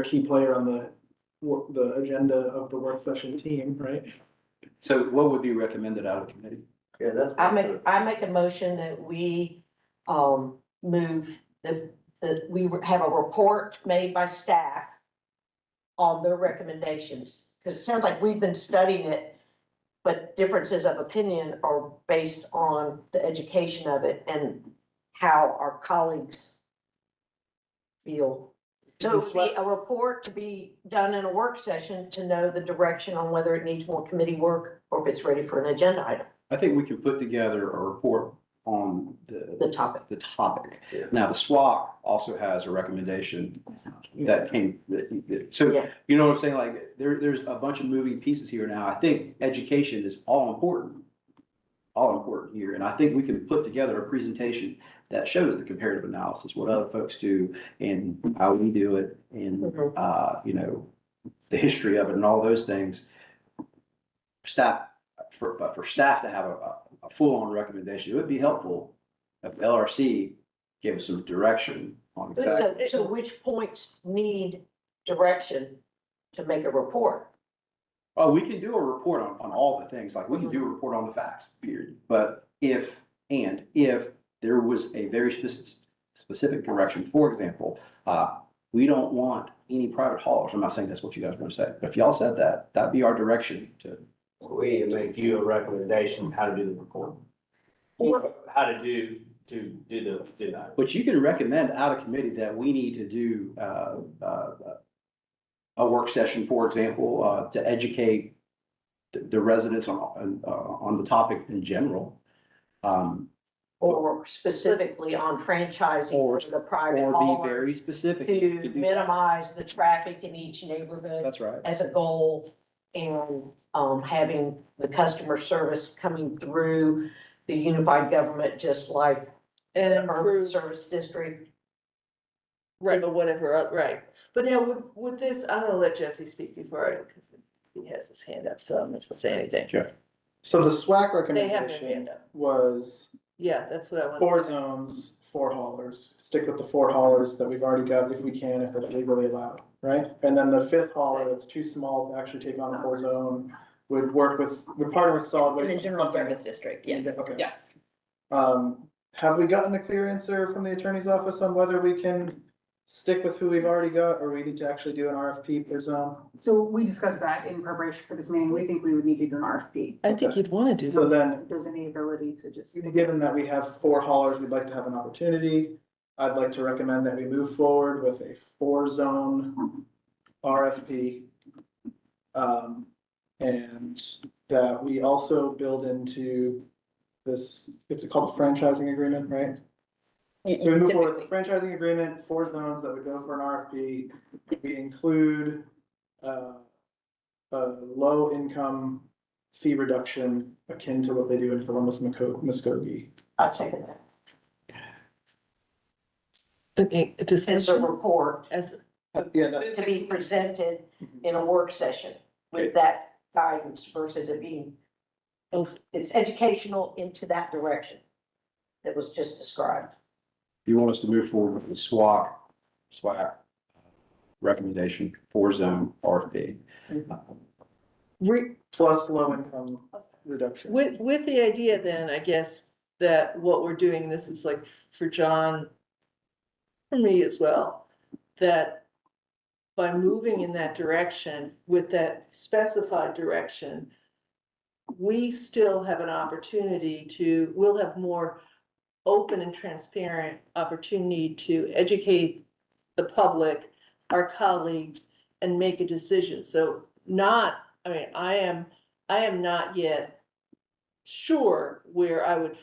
S2: a key player on the agenda of the work session team, right?
S3: So what would be recommended out of committee?
S7: Yeah, that's.
S6: I make a motion that we, move that we have a report made by staff on their recommendations, because it sounds like we've been studying it, but differences of opinion are based on the education of it and how our colleagues feel. So it'd be a report to be done in a work session to know the direction on whether it needs more committee work or if it's ready for an agenda item,
S3: I think we could put together a report on
S6: the topic.
S3: the topic.
S7: Yeah.
S3: Now, the SWOC also has a recommendation that came, so,
S6: Yeah.
S3: you know what I'm saying? Like, there's a bunch of moving pieces here now. I think education is all important here. And I think we can put together a presentation that shows the comparative analysis, what other folks do and how we do it and, the history of it and all those things. But for staff to have a full-on recommendation, it would be helpful if LRC gave us some direction on exactly.
S6: So which points need direction to make a report?
S3: Oh, we can do a report on all the things, like we can do a report on the facts, period. But if there was a very specific direction, for example, we don't want any private haulers. I'm not saying that's what you guys are gonna say, but if y'all said that, that'd be our direction to.
S7: We need to make you a recommendation how to do the report. Or how to do the agenda.
S3: But you can recommend out of committee that we need to do, a work session, for example, to educate the residents on the topic in general.
S6: Or specifically on franchising
S3: Or-
S6: for the private
S3: Or be
S6: haulers
S3: very specific.
S6: to
S3: do that.
S6: minimize the traffic in each neighborhood
S3: That's right.
S6: as a goal, and having the customer service coming through the unified government, just like
S1: And
S6: the urban
S1: improve,
S6: service district.
S1: right, or whatever, right. But now with this, I'm gonna let Jesse speak before because he has his hand up, so I'm not gonna say anything.
S3: Sure.
S2: So the SWAC
S1: They have their
S2: recommendation
S1: hand up.
S2: was
S1: Yeah, that's what I want.
S2: 4 zones, 4 haulers. Stick with the 4 haulers that we've already got if we can, if they're legally allowed, right? And then the 5th hauler that's too small to actually take on a full zone would partner with solid
S5: In
S2: waste.
S5: the general
S2: something.
S5: service district, yes,
S2: Okay.
S5: yes.
S2: Have we gotten a clear answer from the attorney's office on whether we can stick with who we've already got, or we need to actually do an RFP per zone?
S9: So we discussed that in preparation for this meeting. We think we would need to do an RFP.
S1: I think you'd wanna do
S2: So
S1: that.
S2: then,
S9: If there's any ability to just.
S2: given that we have 4 haulers, we'd like to have an opportunity. I'd like to recommend that we move forward with a 4-zone RFP. And that we also build into this, it's called a franchising agreement, right? So we move forward with a franchising agreement, 4 zones that would go for an RFP. We include a low income fee reduction akin to what they do in Columbus, Muskogee.
S6: I'll second that.
S1: Okay,
S6: As a
S1: discussion
S6: report
S2: Yeah, that,
S6: to be presented in a work session with that guidance versus it being, it's educational into that direction that was just described.
S3: You want us to move forward with the SWAC recommendation, 4-zone RFP.
S2: plus low income reduction.
S1: with the idea then, I guess, that what we're doing, this is like for John, for me as well, that by moving in that direction, with that specified direction, we still have an opportunity we'll have more open and transparent opportunity to educate the public, our colleagues, and make a decision. So I am not yet sure where I would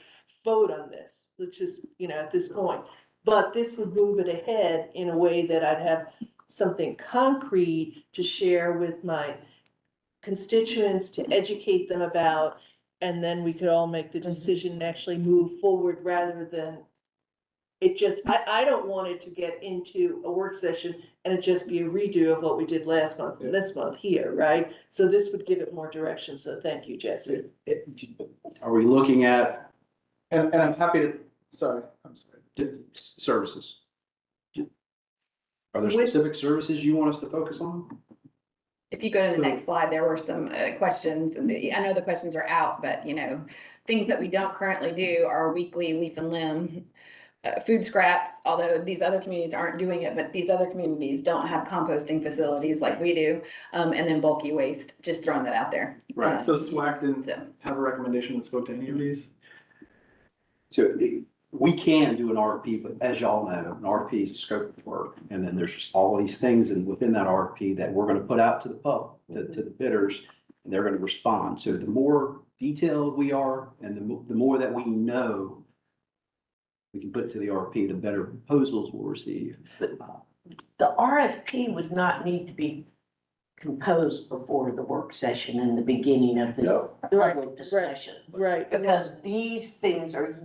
S1: vote on this, which is, at this point. But this would move it ahead in a way that I'd have something concrete to share with my constituents, to educate them about, and then we could all make the decision and actually move forward rather than it just, I don't want it to get into a work session and it just be a redo of what we did last month and this month here, right? So this would give it more direction, so thank you, Jesse.
S3: Are we looking at
S2: And I'm happy to, sorry, I'm sorry.
S3: services? Are there specific services you want us to focus on?
S5: If you go to the next slide, there were some questions, and I know the questions are out, but you know, things that we don't currently do are weekly leaf and limb. Food scraps, although these other communities aren't doing it, but these other communities don't have composting facilities like we do. And then bulky waste, just throwing that out there.
S2: Right, so SWAC didn't
S5: So,
S2: have a recommendation that spoke to any of these?
S3: So we can do an RFP, but as y'all know, an RFP is a scope of work. And then there's just all these things and within that RFP that we're gonna put out to the public, to the bidders, and they're gonna respond. So the more detailed we are and the more that we know we can put to the RFP, the better proposals we'll receive.
S6: The RFP would not need to be composed before the work session in the beginning of the
S3: No.
S6: public discussion.
S1: Right.
S6: Because these things are,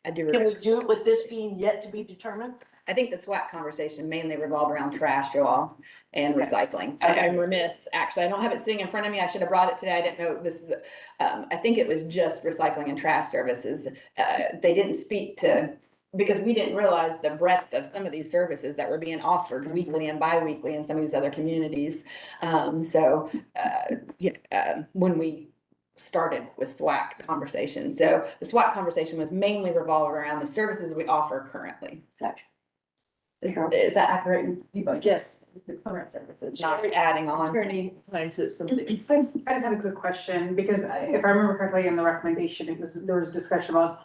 S5: I do.
S6: can we do it with this being yet to be determined?
S5: I think the SWAC conversation mainly revolved around trash, you all, and recycling. I'm remiss, actually, I don't have it sitting in front of me. I should have brought it today. I didn't know this is, I think it was just recycling and trash services. They didn't speak to, because we didn't realize the breadth of some of these services that were being offered weekly and bi-weekly in some of these other communities. When we started with SWAC conversation. So the SWAC conversation was mainly revolved around the services we offer currently.
S6: Gotcha.
S5: Is that accurate?
S1: Yes.
S5: The current services, not adding on.
S1: Attorney finds it something.
S9: I just had a quick question, because if I remember correctly in the recommendation, there was discussion about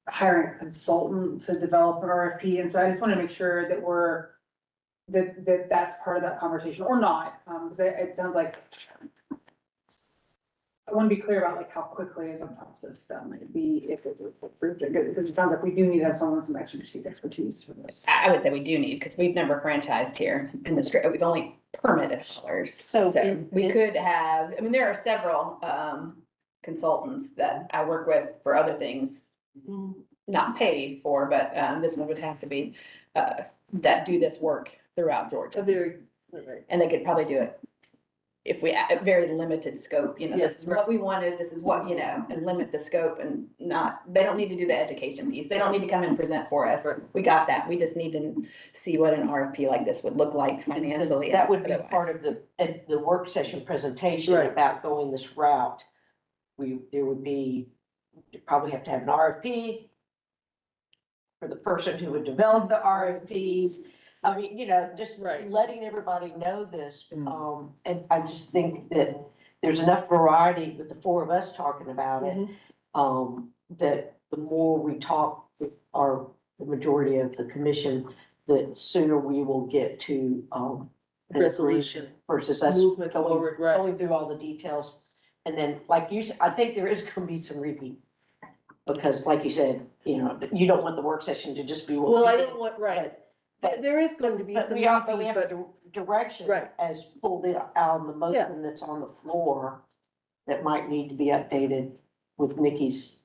S9: hiring a consultant to develop an RFP, and so I just want to make sure that that's part of that conversation or not, because it sounds like I want to be clear about like how quickly the process that might be if it was approved, because it sounds like we do need to have someone with some expertise for this.
S5: I would say we do need, because we've never franchised here in the strip, we've only permitted haulers. So we could have, I mean, there are several consultants that I work with for other things, not paid for, but this one would have to be that do this work throughout Georgia. And they could probably do it if we, at very limited scope, you know, this is what we wanted, this is what, you know, and limit the scope and not, they don't need to do the education piece. They don't need to come and present for us. We got that. We just need to see what an RFP like this would look like financially.
S6: That would be part of the work session presentation about going this route. There would be, you'd probably have to have an RFP for the person who would develop the RFPs. I mean, you know, just letting everybody know this. And I just think that there's enough variety with the four of us talking about it. That the more we talk with the majority of the commission, the sooner we will get to,
S1: Resolution
S6: versus us
S1: movement forward, right?
S6: going through all the details. And then, like you said, I think there is gonna be some repeat. Because like you said, you know, you don't want the work session to just be what
S1: Well,
S6: we
S1: I
S6: did,
S1: don't want,
S6: but
S1: there is going to be
S6: But
S1: some.
S6: we have
S1: repeat,
S6: a
S1: but-
S6: direction
S1: Right.
S6: as pulled out on the motion that's on the floor that might need to be updated with Nikki's.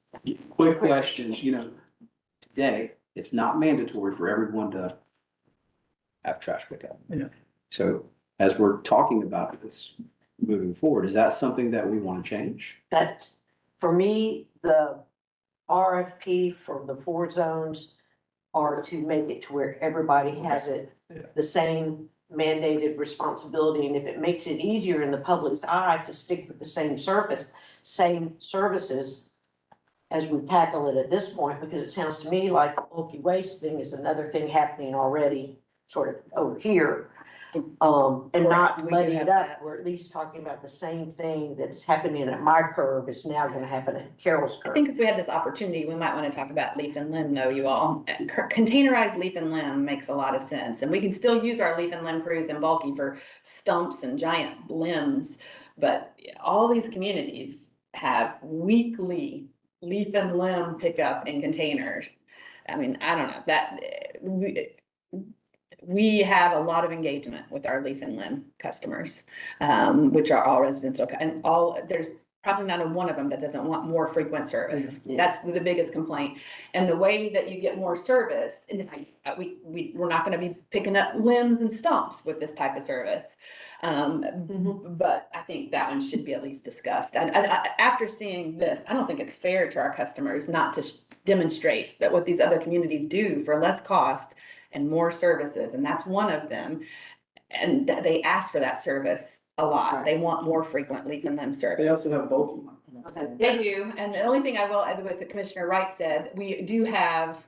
S3: Quick question, you know, today, it's not mandatory for everyone to have trash pickup.
S2: Yeah.
S3: So as we're talking about this moving forward, is that something that we want to change?
S6: That, for me, the RFP for the 4 zones are to make it to where everybody has it, the same mandated responsibility. And if it makes it easier in the public's eye to stick with the same same services as we tackle it at this point, because it sounds to me like the bulky waste thing is another thing happening already, sort of over here. And
S5: Correct.
S6: not
S5: We do
S6: muddy
S5: have
S6: it up,
S5: that.
S6: we're at least talking about the same thing that's happening at my curve is now gonna happen at Carol's
S5: I
S6: curve.
S5: think if we had this opportunity, we might want to talk about leaf and limb though, you all. Containerized leaf and limb makes a lot of sense. And we can still use our leaf and limb crews and bulky for stumps and giant limbs. But all these communities have weekly leaf and limb pickup in containers. I mean, I don't know, we have a lot of engagement with our leaf and limb customers, which are all residential, and there's probably not a one of them that doesn't want more frequent service. That's the biggest complaint. And the way that you get more service, and we're not gonna be picking up limbs and stumps with this type of service. But I think that one should be at least discussed. And after seeing this, I don't think it's fair to our customers not to demonstrate that what these other communities do for less cost and more services, and that's one of them. And they ask for that service a lot. They want more frequent leaf and limb service.
S2: They also have bulky.
S5: They do, and the only thing I will add with the Commissioner Wright said, we do have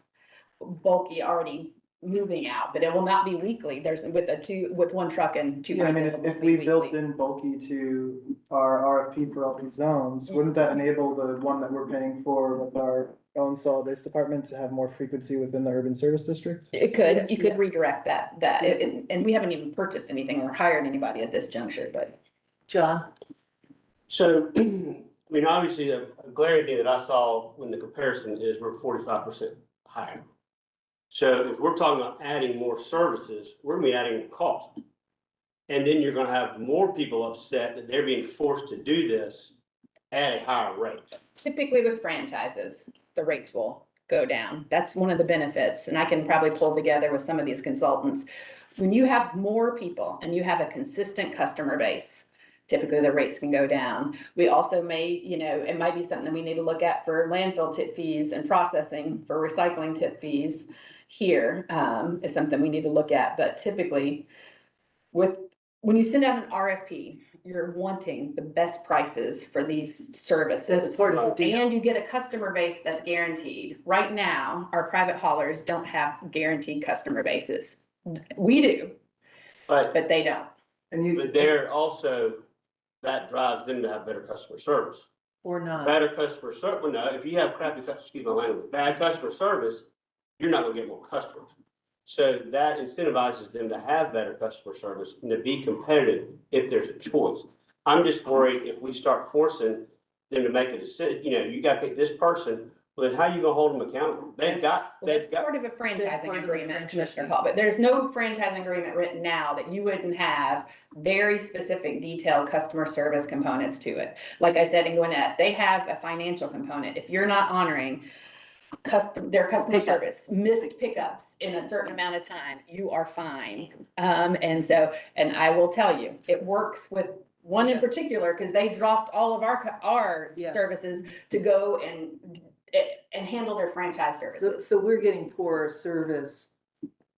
S5: bulky already moving out, but it will not be weekly. There's with one truck and two.
S2: Yeah, I mean,
S5: vehicles, it
S2: if
S5: won't be
S2: we built
S5: weekly.
S2: in bulky to our RFP for all these zones, wouldn't that enable the one that we're paying for with our own solid waste department to have more frequency within the urban service district?
S5: It could, you could redirect that, and we haven't even purchased anything or hired anybody at this juncture, but.
S1: John?
S7: So, I mean, obviously, a glaring thing that I saw when the comparison is we're 45% higher. So if we're talking about adding more services, we're gonna be adding cost. And then you're gonna have more people upset that they're being forced to do this at a higher rate.
S5: Typically with franchises, the rates will go down. That's one of the benefits, and I can probably pull together with some of these consultants. When you have more people and you have a consistent customer base, typically the rates can go down. We also may, it might be something we need to look at for landfill tip fees and processing for recycling tip fees here, is something we need to look at. But typically when you send out an RFP, you're wanting the best prices for these services.
S1: That's part of the deal.
S5: And you get a customer base that's guaranteed. Right now, our private haulers don't have guaranteed customer bases. We do, but they don't.
S7: But they're also, that drives them to have better customer service.
S1: Or not?
S7: Better customer service, well, no, if you have excuse my language, bad customer service, you're not gonna get more customers. So that incentivizes them to have better customer service and to be competitive if there's a choice. I'm just worried if we start forcing them to make a decision, you gotta pick this person, well, then how are you gonna hold them accountable? They've got.
S5: That's part of a franchising
S1: part of the
S5: agreement,
S1: franchising.
S5: Commissioner Hall, but there's no franchising agreement written now that you wouldn't have very specific detailed customer service components to it. Like I said in Gwinnett, they have a financial component. If you're not honoring their customer service, missed pickups in a certain amount of time, you are fined. And I will tell you, it works with one in particular, because they dropped all of our
S1: Yeah.
S5: services to go and handle their franchise services.
S1: So we're getting poorer service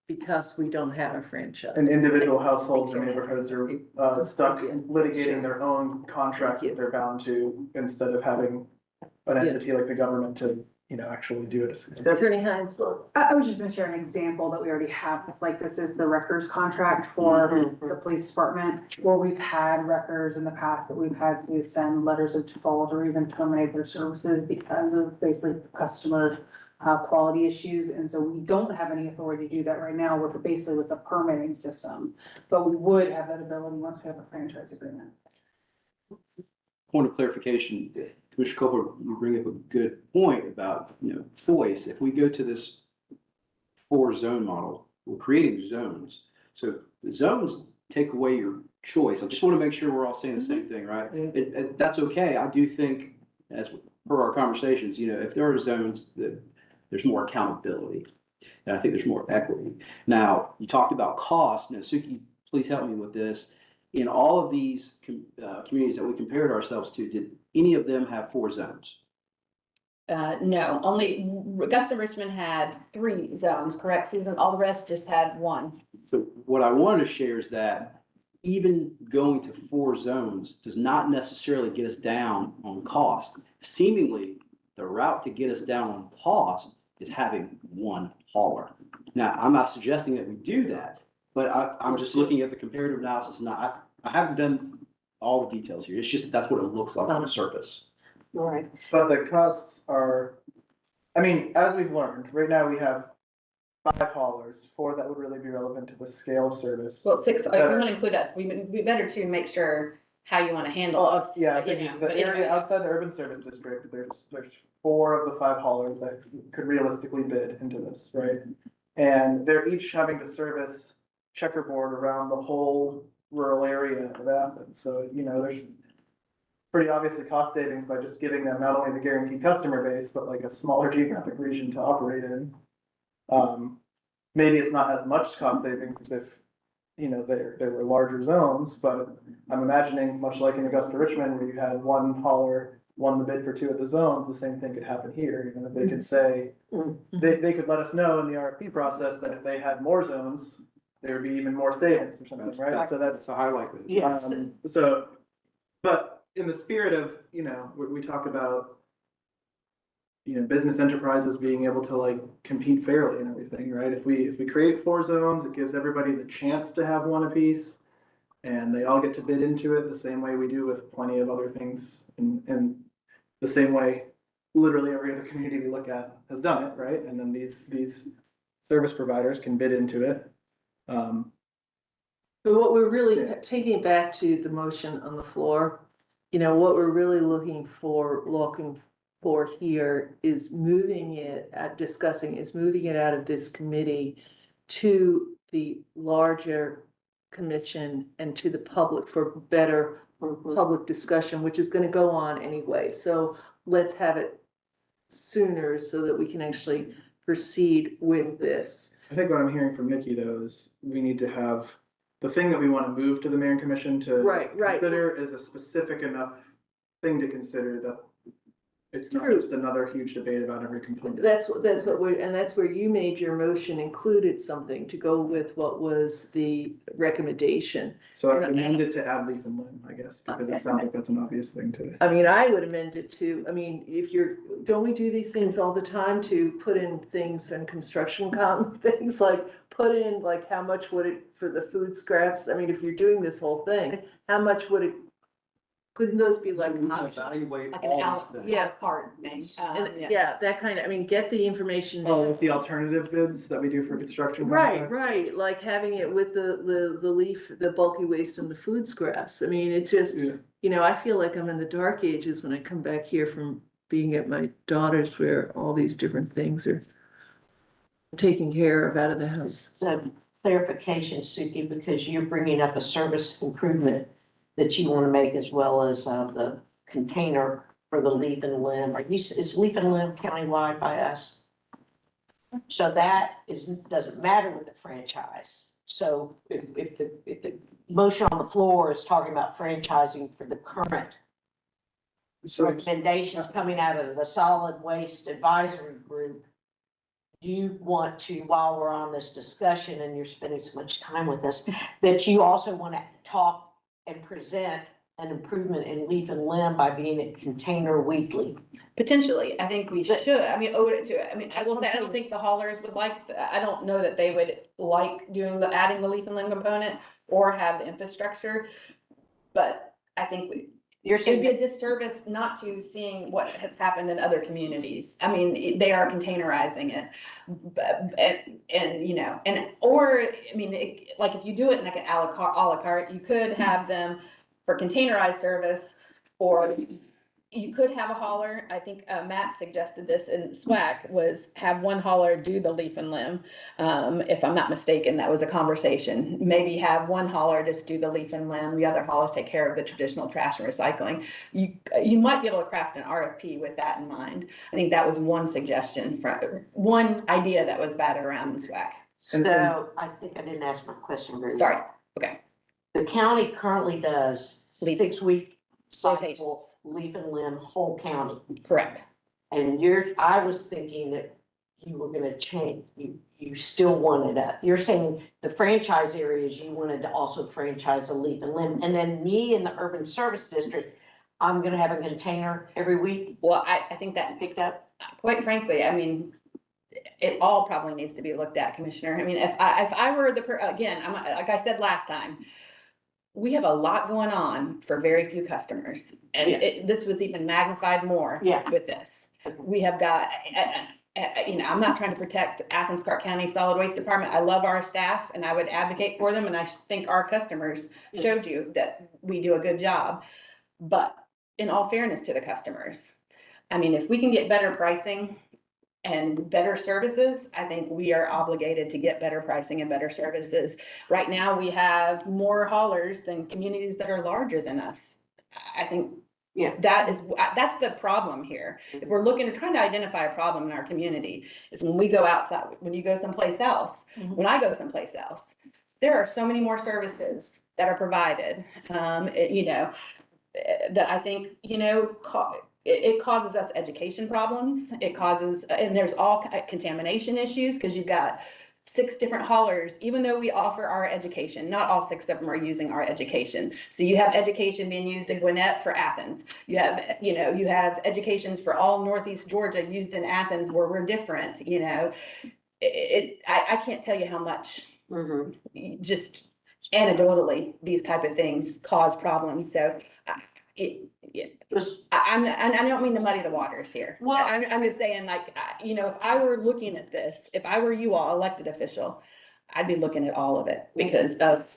S1: because we don't have a franchise.
S2: And individual households or neighborhoods are stuck litigating their own contracts that they're bound to, instead of having an entity like the government to, actually do it.
S1: Attorney Hines?
S9: I was just gonna share an example that we already have. It's like, this is the records contract for the police department, where we've had records in the past that we've had to send letters of default or even terminate their services because of basically customer quality issues. And so we don't have any authority to do that right now. We're basically with a permitting system, but we would have that ability once we have a franchise agreement.
S3: Point of clarification, Commissioner Cooper, you bring up a good point about, choice. If we go to this 4-zone model, we're creating zones. So the zones take away your choice. I just want to make sure we're all saying the same thing, right? That's okay. I do think, as per our conversations, if there are zones that there's more accountability, and I think there's more equity. Now, you talked about cost. Now, Suki, please help me with this. In all of these communities that we compared ourselves to, did any of them have 4 zones?
S5: No, only Augusta Richmond had 3 zones, correct, Susan? All the rest just had 1.
S3: So what I wanted to share is that even going to 4 zones does not necessarily get us down on cost. Seemingly, the route to get us down on cost is having 1 hauler. Now, I'm not suggesting that we do that, but I'm just looking at the comparative analysis, and I haven't done all the details here. It's just that's what it looks like on the surface.
S6: All right.
S2: But the costs are, as we've learned, right now we have 5 haulers, 4 that would really be relevant to the scale of service.
S5: Well, 6, if we want to include us, we better to make sure how you want to handle us.
S2: Yeah, I
S5: but,
S2: think
S5: but
S2: the area
S5: anyway.
S2: outside the urban service district, there's 4 of the 5 haulers that could realistically bid into this, right? And they're each having to service checkerboard around the whole rural area of Athens. So, there's pretty obviously cost savings by just giving them not only the guaranteed customer base, but like a smaller geographic region to operate in. Maybe it's not as much cost savings as if, there were larger zones, but I'm imagining, much like in Augusta, Richmond, where you had one hauler won the bid for two of the zones, the same thing could happen here. They could say, they could let us know in the RFP process that if they had more zones, there would be even more savings or something, right? So
S3: That's a high likelihood.
S6: Yeah.
S2: But in the spirit of, we talk about, business enterprises being able to like compete fairly and everything, right? If we create 4 zones, it gives everybody the chance to have one apiece. And they all get to bid into it the same way we do with plenty of other things, and the same way literally every other community we look at has done it, right? And then these service providers can bid into it.
S1: But what we're really taking it back to the motion on the floor, what we're really looking for here is moving it out of this committee to the larger commission and to the public for better public discussion, which is gonna go on anyway. So let's have it sooner so that we can actually proceed with this.
S2: I think what I'm hearing from Nikki though is we need to have, the thing that we want to move to the mayor and commission to
S1: Right.
S2: consider is a specific enough thing to consider that it's not
S1: True.
S2: just another huge debate about every complaint.
S1: That's what and that's where you made your motion included something to go with what was the recommendation.
S2: So I amended to add leaf and limb, I guess, because it sounds like that's an obvious thing to.
S1: I mean, I would amend it to, don't we do these things all the time to put in things and construction things like put in like how much would it for the food scraps? I mean, if you're doing this whole thing, how much would it? Couldn't those be like options?
S3: Evaluate
S5: Like an
S3: all
S5: out,
S3: these things.
S1: Yeah.
S5: part thing.
S1: Yeah, that kind of, get the information.
S2: Oh, with the alternative bids that we do for construction.
S1: Right,
S2: contracts?
S1: like having it with the leaf, the bulky waste and the food scraps. I mean, it's just,
S2: Yeah.
S1: I feel like I'm in the dark ages when I come back here from being at my daughter's where all these different things are taken care of out of the house.
S6: So clarification, Suki, because you're bringing up a service improvement that you want to make as well as the container for the leaf and limb. Is leaf and limb countywide by us? So that doesn't matter with the franchise. So if the motion on the floor is talking about franchising for the current recommendations coming out of the solid waste advisory group, you want to, while we're on this discussion and you're spending so much time with us, that you also want to talk and present an improvement in leaf and limb by being at Container Weekly.
S5: Potentially, I think we should, owe it to it. I will say, I don't think the haulers would I don't know that they would like adding the leaf and limb component or have the infrastructure. But I think
S6: You're
S5: it would be
S6: saying,
S5: a disservice not to seeing what has happened in other communities. They are containerizing it. Like if you do it in like an a la carte, you could have them for containerized service, or you could have a hauler. I think Matt suggested this in SWAC, was have one hauler do the leaf and limb. If I'm not mistaken, that was a conversation. Maybe have one hauler just do the leaf and limb, the other haulers take care of the traditional trash and recycling. You might be able to craft an RFP with that in mind. I think that was one suggestion, one idea that was batted around in SWAC.
S6: so I think I didn't ask my question very well.
S5: Sorry, okay.
S6: The county currently does
S5: Leaf.
S6: 6-week
S5: Rotations.
S6: cycle, leaf and limb, whole county.
S5: Correct.
S6: And I was thinking that you were gonna change, you still wanted you're saying the franchise areas, you wanted to also franchise a leaf and limb. And then me in the urban service district, I'm gonna have a container every week.
S5: Well, I think that picked up, quite frankly, it all probably needs to be looked at, Commissioner. If I were again, like I said last time, we have a lot going on for very few customers. And this was even magnified more with this. We have got, I'm not trying to protect Athens-Clarke County Solid Waste Department. I love our staff and I would advocate for them. And I think our customers showed you that we do a good job. But in all fairness to the customers, if we can get better pricing and better services, I think we are obligated to get better pricing and better services. Right now, we have more haulers than communities that are larger than us. I think
S6: Yeah.
S5: that's the problem here. If we're looking, trying to identify a problem in our community, is when we go outside, when you go someplace else, when I go someplace else, there are so many more services that are provided, that I think, it causes us education problems. It causes, and there's all contamination issues, because you've got 6 different haulers, even though we offer our education, not all 6 of them are using our education. So you have education being used in Gwinnett for Athens. You have educations for all Northeast Georgia used in Athens, where we're different, I can't tell you how much just anecdotally, these type of things cause problems. So I don't mean to muddy the waters here.
S6: Well-
S5: I'm just saying, like, if I were looking at this, if I were you all elected official, I'd be looking at all of it because of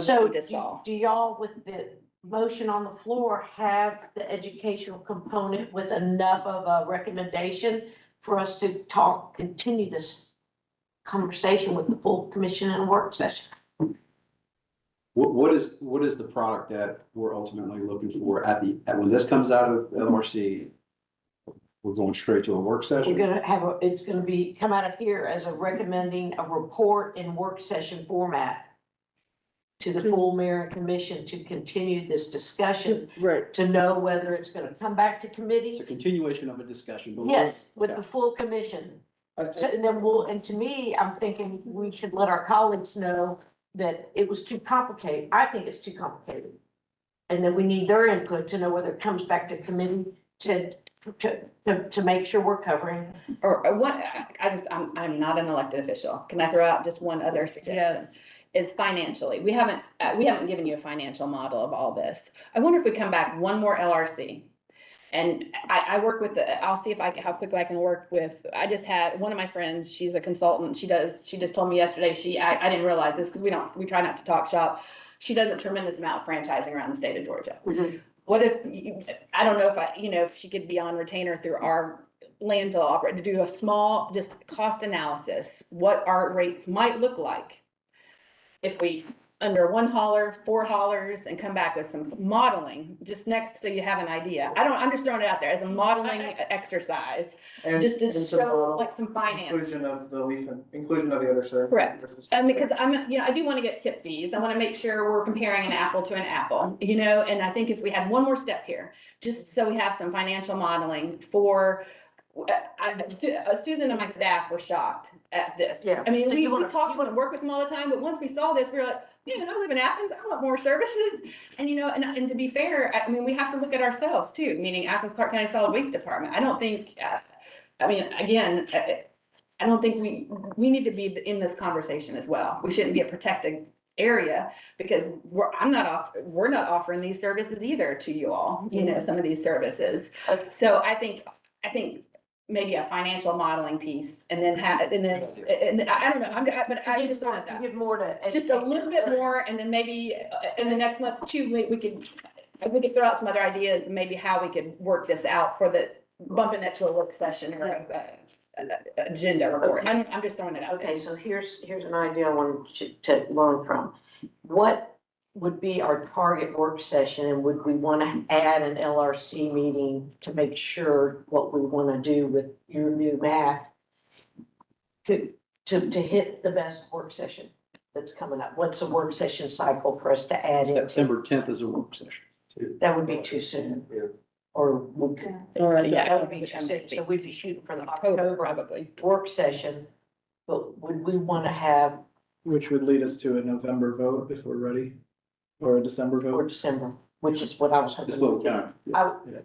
S6: So
S5: this all.
S6: do y'all with the motion on the floor have the educational component with enough of a recommendation for us to continue this conversation with the full commission in a work session?
S3: What is the product that we're ultimately looking for when this comes out of LRC? We're going straight to a work
S6: We're
S3: session?
S6: gonna have, it's gonna come out of here as a recommending a report in work session format to the full mayor and commission to continue this discussion,
S1: Right.
S6: to know whether it's gonna come back to
S3: It's
S6: committee.
S3: a continuation of a discussion. but
S6: Yes, with
S3: okay.
S6: the full commission.
S2: I-
S6: So, and then and to me, I'm thinking we should let our colleagues know that it was too complicated. I think it's too complicated. And then we need their input to know whether it comes back to committee to make sure we're covering.
S5: Or what, I'm not an elected official. Can I throw out just one other suggestion?
S1: Yes.
S5: Is financially. We haven't given you a financial model of all this. I wonder if we come back one more LRC. And I work with I'll see if how quickly I can work with, I just had one of my friends, she's a consultant. She just told me yesterday, I didn't realize this because we try not to talk shop. She does a tremendous amount of franchising around the state of Georgia. What if, I don't know if she could be on retainer through our landfill operator to do a small, just cost analysis, what our rates might look like if we under 1 hauler, 4 haulers, and come back with some modeling, just next, so you have an idea. I'm just throwing it out there as a modeling exercise,
S2: And
S5: just to
S2: and
S5: show
S2: model
S5: like some finance.
S2: Inclusion of the leaf and inclusion of the other services.
S5: Correct. Because I do want to get tip fees. I want to make sure we're comparing an apple to an apple, and I think if we had one more step here, just so we have some financial modeling for, Susan and my staff were shocked at this.
S6: Yeah.
S5: I mean,
S6: So
S5: we
S6: you wanna-
S5: talk to them and work with them all the time, but once we saw this, we were like, man, I live in Athens, I want more services. And, and to be fair, I mean, we have to look at ourselves too, meaning Athens-Clarke County Solid Waste Department. I don't think, again, I don't think we need to be in this conversation as well. We shouldn't be a protected area because we're not offering these services either to you all, some of these services.
S6: Okay.
S5: So I think maybe a financial modeling piece and then I don't know, but I just thought
S6: To
S5: that.
S6: give more to.
S5: Just a little bit more, and then maybe in the next month too, we could throw out some other ideas, and maybe how we could work this out for bumping that to a work session or agenda report. I'm just throwing it out there.
S6: Okay, so here's an idea I want you to learn from. What would be our target work session, and would we want to add an LRC meeting to make sure what we want to do with your new math to hit the best work session that's coming up? What's a work session cycle for us to add in?
S3: September 10th is a work session too.
S6: That would be too soon.
S7: Yeah.
S6: Or
S5: Yeah,
S6: that would be too soon, so we'd be shooting for the October
S5: probably.
S6: work session. But would we want to have
S2: Which would lead us to a November vote if we're ready, or a December
S6: for
S2: vote.
S6: December, which is what I was
S3: It's
S6: hoping.
S3: what we kind of.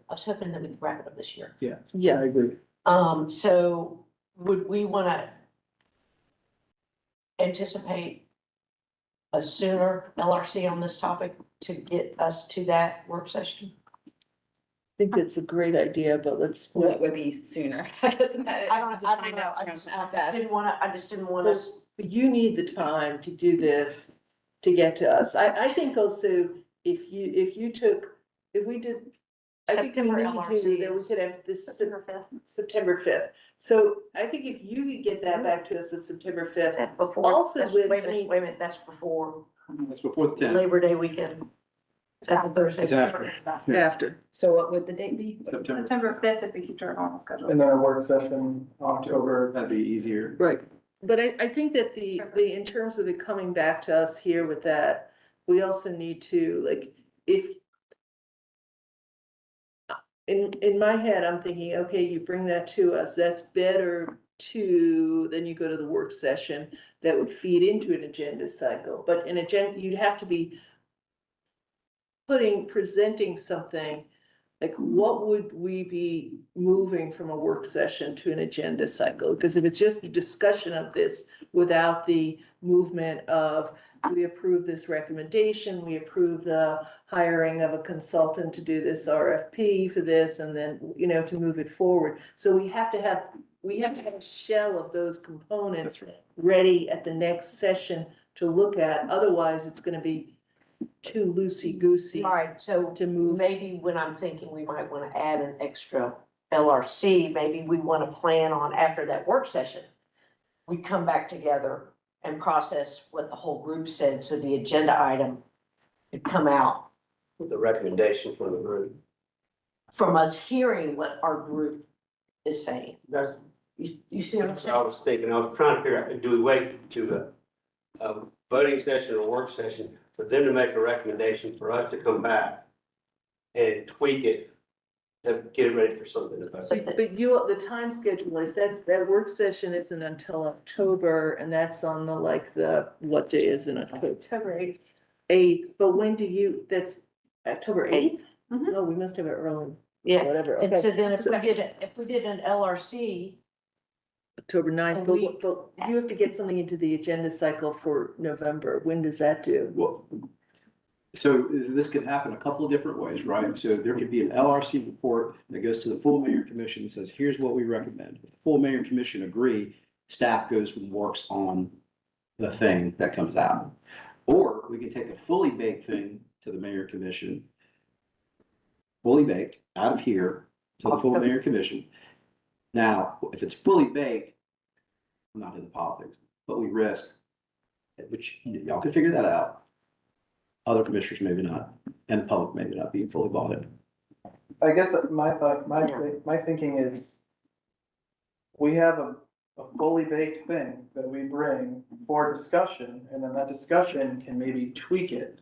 S6: I was hoping that we could wrap it up this year.
S2: Yeah, I agree.
S6: So would we want to anticipate a sooner LRC on this topic to get us to that work session?
S1: I think it's a great idea, but let's,
S5: What would be sooner? I guess
S6: I don't
S5: to find
S6: know.
S5: out
S6: I
S5: from
S6: just
S5: FF.
S6: didn't want us.
S1: you need the time to do this, to get to us. I think also if we did I think we
S6: September
S1: need
S6: LRC
S1: to, that we
S6: is
S1: could have this
S4: September 5th.
S1: September fifth. So I think if you could get that back to us on September fifth,
S6: That's before,
S1: Also
S6: that's,
S1: with-
S6: wait
S1: I
S6: a
S1: mean-
S6: minute, wait a minute, that's before
S3: That's before the 10th.
S6: Labor Day weekend. Is that the Thursday?
S3: It's after.
S1: after.
S5: So what would the date be?
S3: September.
S4: September 5th if we keep to our normal schedule.
S2: And then a work session, October.
S3: That'd be easier.
S1: Right, but I think that in terms of it coming back to us here with that, we also need to, like, if. In my head, I'm thinking, okay, you bring that to us, that's better then you go to the work session, that would feed into an agenda cycle, but in agenda, you'd have to be. Presenting something, like what would we be moving from a work session to an agenda cycle? Because if it's just a discussion of this without the movement of, we approve this recommendation, we approve the hiring of a consultant to do this RFP for this, and then, to move it forward. So we have to have a shell of those components ready at the next session to look at, otherwise it's gonna be too loosey-goosey
S6: All right, so
S1: to move.
S6: maybe when I'm thinking we might want to add an extra LRC, maybe we want to plan on after that work session. We come back together and process what the whole group said, so the agenda item could come out
S7: With the recommendation from the group.
S6: from us hearing what our group is saying.
S7: That's,
S6: You see what I'm
S7: that's what I
S6: saying?
S7: was thinking. I was trying to figure out, do we wait to a voting session or work session for them to make a recommendation for us to come back and tweak it to get it ready for something to vote?
S1: But the time schedule is, that work session isn't until October, and that's on what day is in October?
S4: October 8th.
S1: 8th, but that's October 8th?
S4: Mhm.
S1: No, we must have it early,
S6: Yeah,
S1: whatever,
S6: and so
S1: okay,
S6: then if we did an LRC,
S1: October 9th,
S6: And
S1: but you have to get something into the agenda cycle for November, when does that do?
S3: Well, so this could happen a couple of different ways, right? So there could be an LRC report that goes to the full mayor and commission and says, here's what we recommend. If the full mayor and commission agree, staff goes and works on the thing that comes out. Or we can take a fully baked thing to the mayor and commission, fully baked out of here to the full mayor and commission. Now, if it's fully baked, I'm not into politics, but we risk, which y'all can figure that out. Other commissioners maybe not, and the public maybe not being fully bought in.
S2: I guess my thought, my thinking is, we have a fully baked thing that we bring for discussion, and then that discussion can maybe tweak it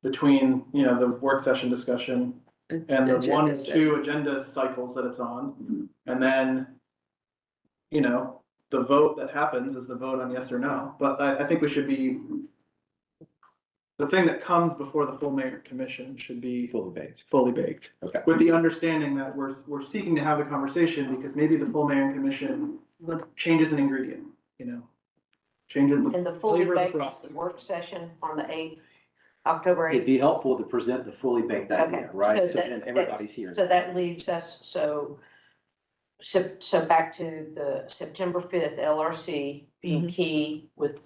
S2: between, the work session discussion and the
S1: Agenda
S2: one or
S1: session.
S2: two agenda cycles that it's on. And then, the vote that happens is the vote on yes or no. But I think we should be, the thing that comes before the full mayor commission should be
S3: Fully baked.
S2: fully baked.
S3: Okay.
S2: With the understanding that we're seeking to have a conversation because maybe the full mayor commission changes an ingredient, changes
S6: and the
S2: the
S6: fully
S2: flavor of the
S6: baked
S2: frosting.
S6: work session on the 8th, October
S3: It'd
S6: 8th.
S3: be helpful to present the fully baked idea,
S6: Okay,
S3: right?
S6: so
S3: So
S6: that-
S3: then everybody's here.
S6: So that leaves us, so back to the September 5th LRC being key with.